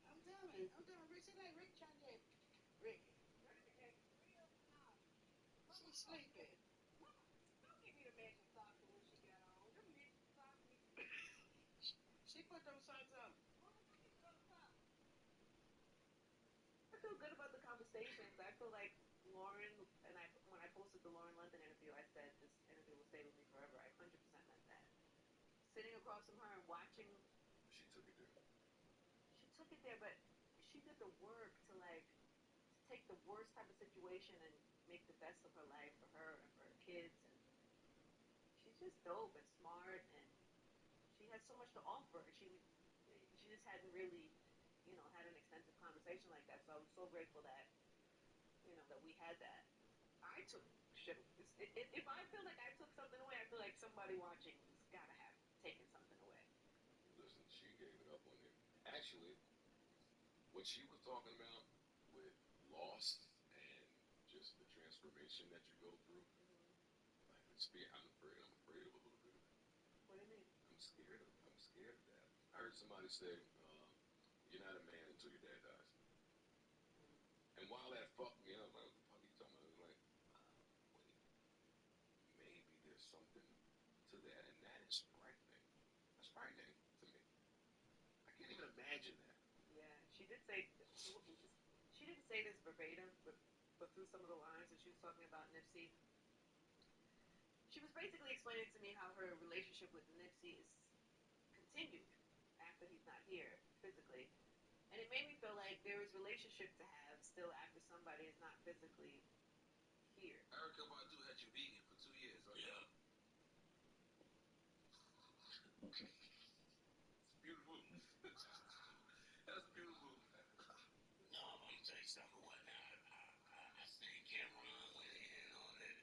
I'm telling Rick, see like Rick trying to Ricky. She's sleeping. Don't give me the matching socks and what she got on. Them matching socks need to be. She put them socks on. I feel good about the conversations. I feel like Lauren, and when I posted the Lauren London interview, I said this interview will stay with me forever. I 100% meant that. Sitting across from her and watching. She took it there. She took it there, but she did the work to take the worst type of situation and make the best of her life for her and for her kids. And she's just dope and smart, and she has so much to offer. She just hadn't really, had an extensive conversation like that. So I was so grateful that, that we had that. I took shit. If I feel like I took something away, I feel like somebody watching has got to have taken something away. Listen, she gave it up on it. Actually, what she was talking about with loss and just the transformation that you go through, I'm afraid of a little bit of it. What do you mean? I'm scared of that. I heard somebody say, you're not a man until your dad dies. And while that fucked me up, like, what the fuck are you talking about? I was like, wait, maybe there's something to that, and that is frightening. That's frightening to me. I can't even imagine that. Yeah, she did say, she didn't say this verbatim, but through some of the lines that she was talking about Nipsey, she was basically explaining to me how her relationship with Nipsey is continued after he's not here physically. And it made me feel like there is relationship to have still after somebody is not physically here. Erykah Badu had you vegan for 2 years, right? Yeah. It's beautiful. That's beautiful. No, I'm gonna tell you something. What now? I think Cameron went in on it.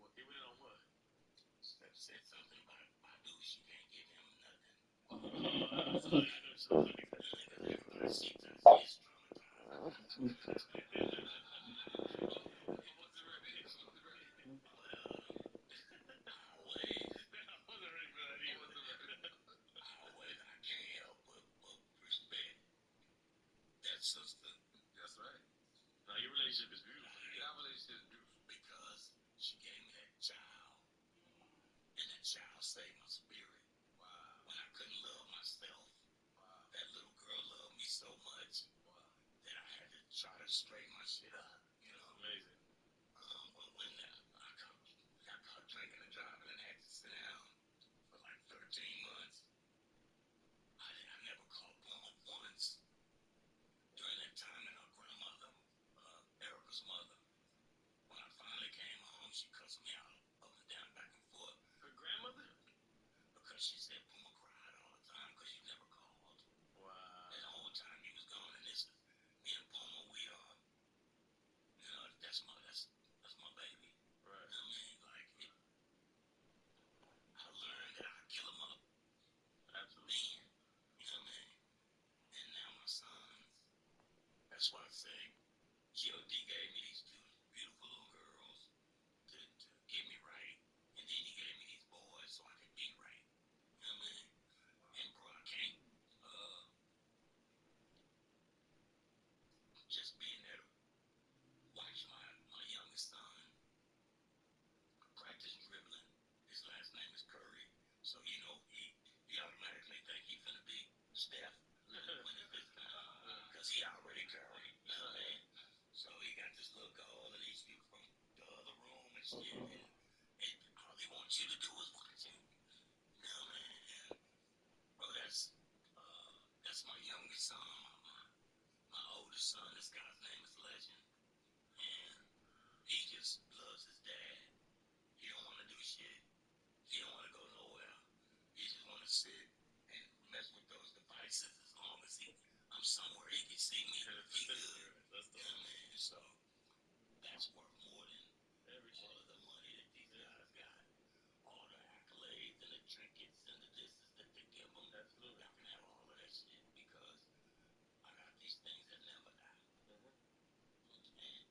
Well, he went in on what? Said something about Badu. She can't give him nothing. I know something because everybody sees us. He's traumatized. Sister. That's right. Now your relationship is beautiful. Our relationship is beautiful because she gave me that child, and that child saved my spirit. Wow. When I couldn't love myself, that little girl loved me so much that I had to try to straighten my shit up. Amazing. When I got caught drinking and driving and had to sit down for like 13 months, I never caught Plum once. During that time, and her grandmother, Erica's mother, when I finally came home, she cussed me out up and down, back and forth. Her grandmother? Because she said Puma cried all the time because you never called. Wow. And the whole shit, and all they want you to do is watch it. You know, man. Bro, that's my youngest son. My oldest son, this guy's name is Legend. And he just loves his dad. He don't want to do shit. He don't want to go nowhere. He just want to sit and mess with those devices as long as I'm somewhere he can see me. He good. You know what I mean? So that's worth more than all of the money that these guys got. All the accolades and the trinkets and the disses that they give them. Y'all can have all of that shit because I got these things that never die.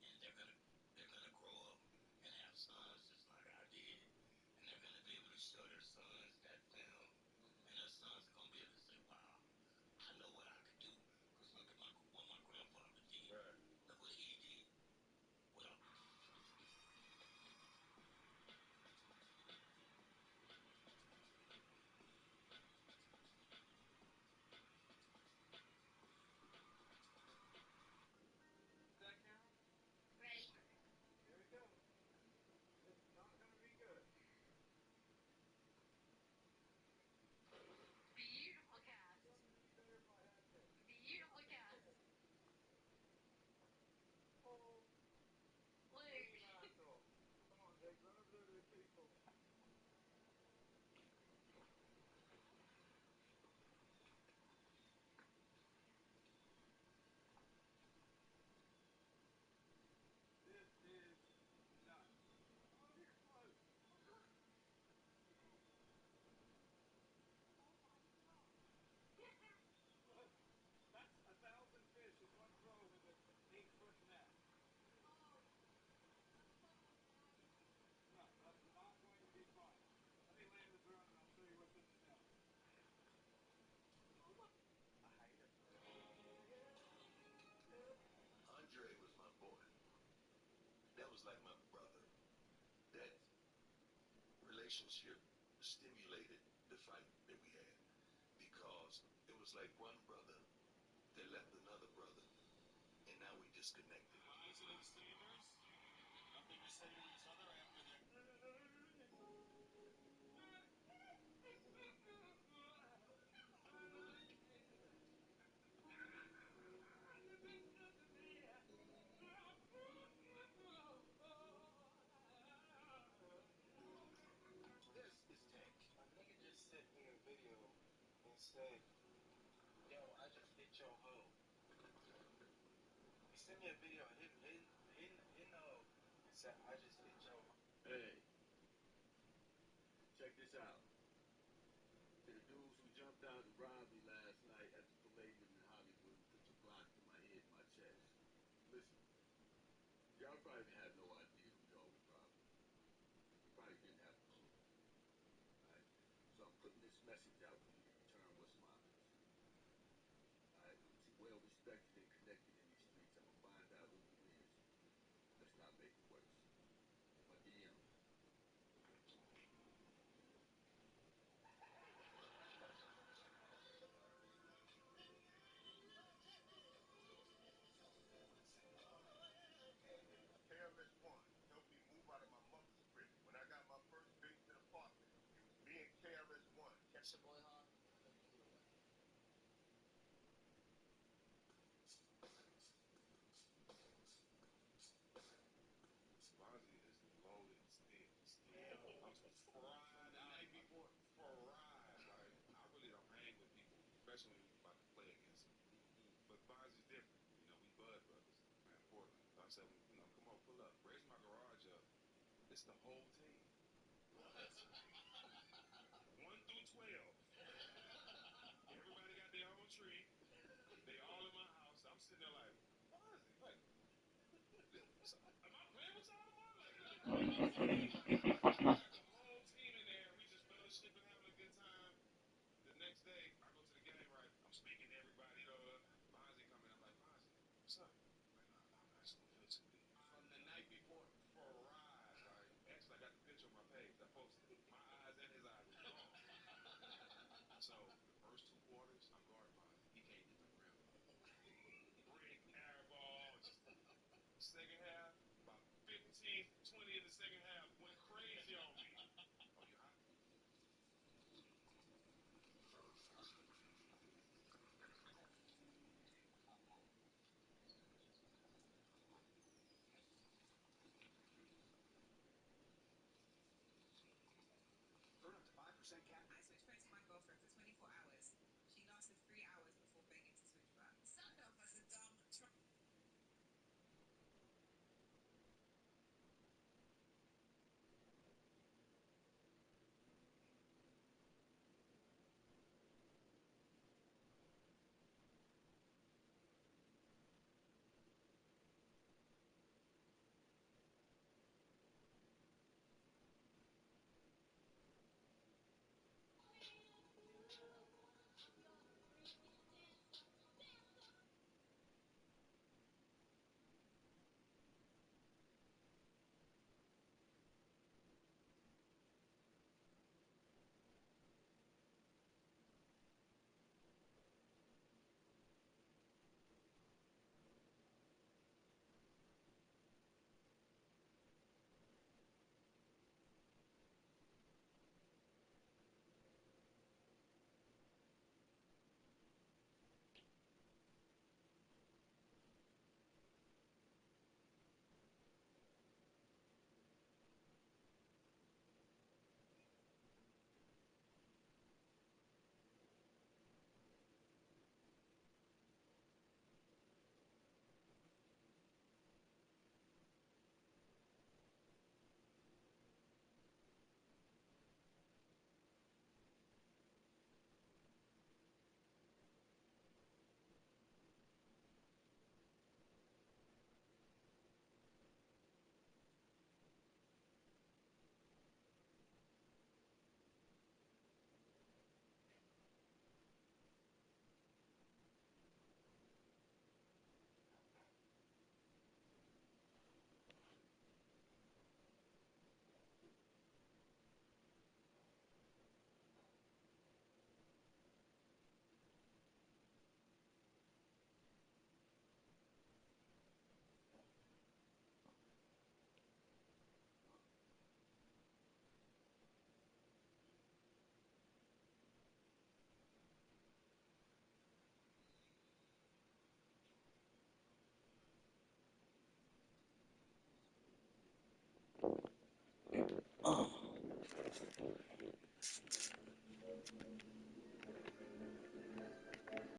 And they're gonna grow up and have sons just like I did. And they're gonna be able to show their sons that film. And their sons are gonna be able to say, wow, I know what I could do. Because look at what my grandfather did. Look what he did. Well, Andre was my boy. That was like my brother. That relationship stimulated the fight that we had because it was like one brother that left another brother, and now we disconnected. This is Tank. A nigga just sent me a video and said, yo, I just hit your hoe. He sent me a video of him hitting the hoe and said, I just hit your hoe. Hey, check this out. To the dudes who jumped out and robbed me last night at the Palladium in Hollywood and put your Glock to my head and my chest. Listen, y'all probably had no idea who y'all was robbing. You probably didn't have a clue. Alright? So I'm putting this message out for you to return what's mine. Alright? You're well respected and connected in these streets. I'm gonna find out who you is. Let's not make it worse. My DM. KRS-One helped me move out of my mother's crib. When I got my first basement apartment, it was me and KRS-One. Catch the boy hard. Fonzie is loaded still. I'm fried the night before. Fried. Like, I really don't hang with people, especially when you're about to play against them. But Fonzie's different. You know, we Bud brothers, man, Portland. So I said, you know, come on, pull up. Raise my garage up. It's the whole team. 1 through 12. Everybody got their own tree. They all in my house. I'm sitting there like, Fonzie, like, am I playing with y'all tomorrow? Like, got the whole team in there. We just fellowshipping, having a good time. The next day, I go to the game, right? I'm speaking to everybody, Fonzie coming. I'm like, Fonzie, what's up? Like, I just don't feel too good. From the night before, fried. Like, actually, I got the picture on my page. I posted it. My eyes and his eyes was gone. So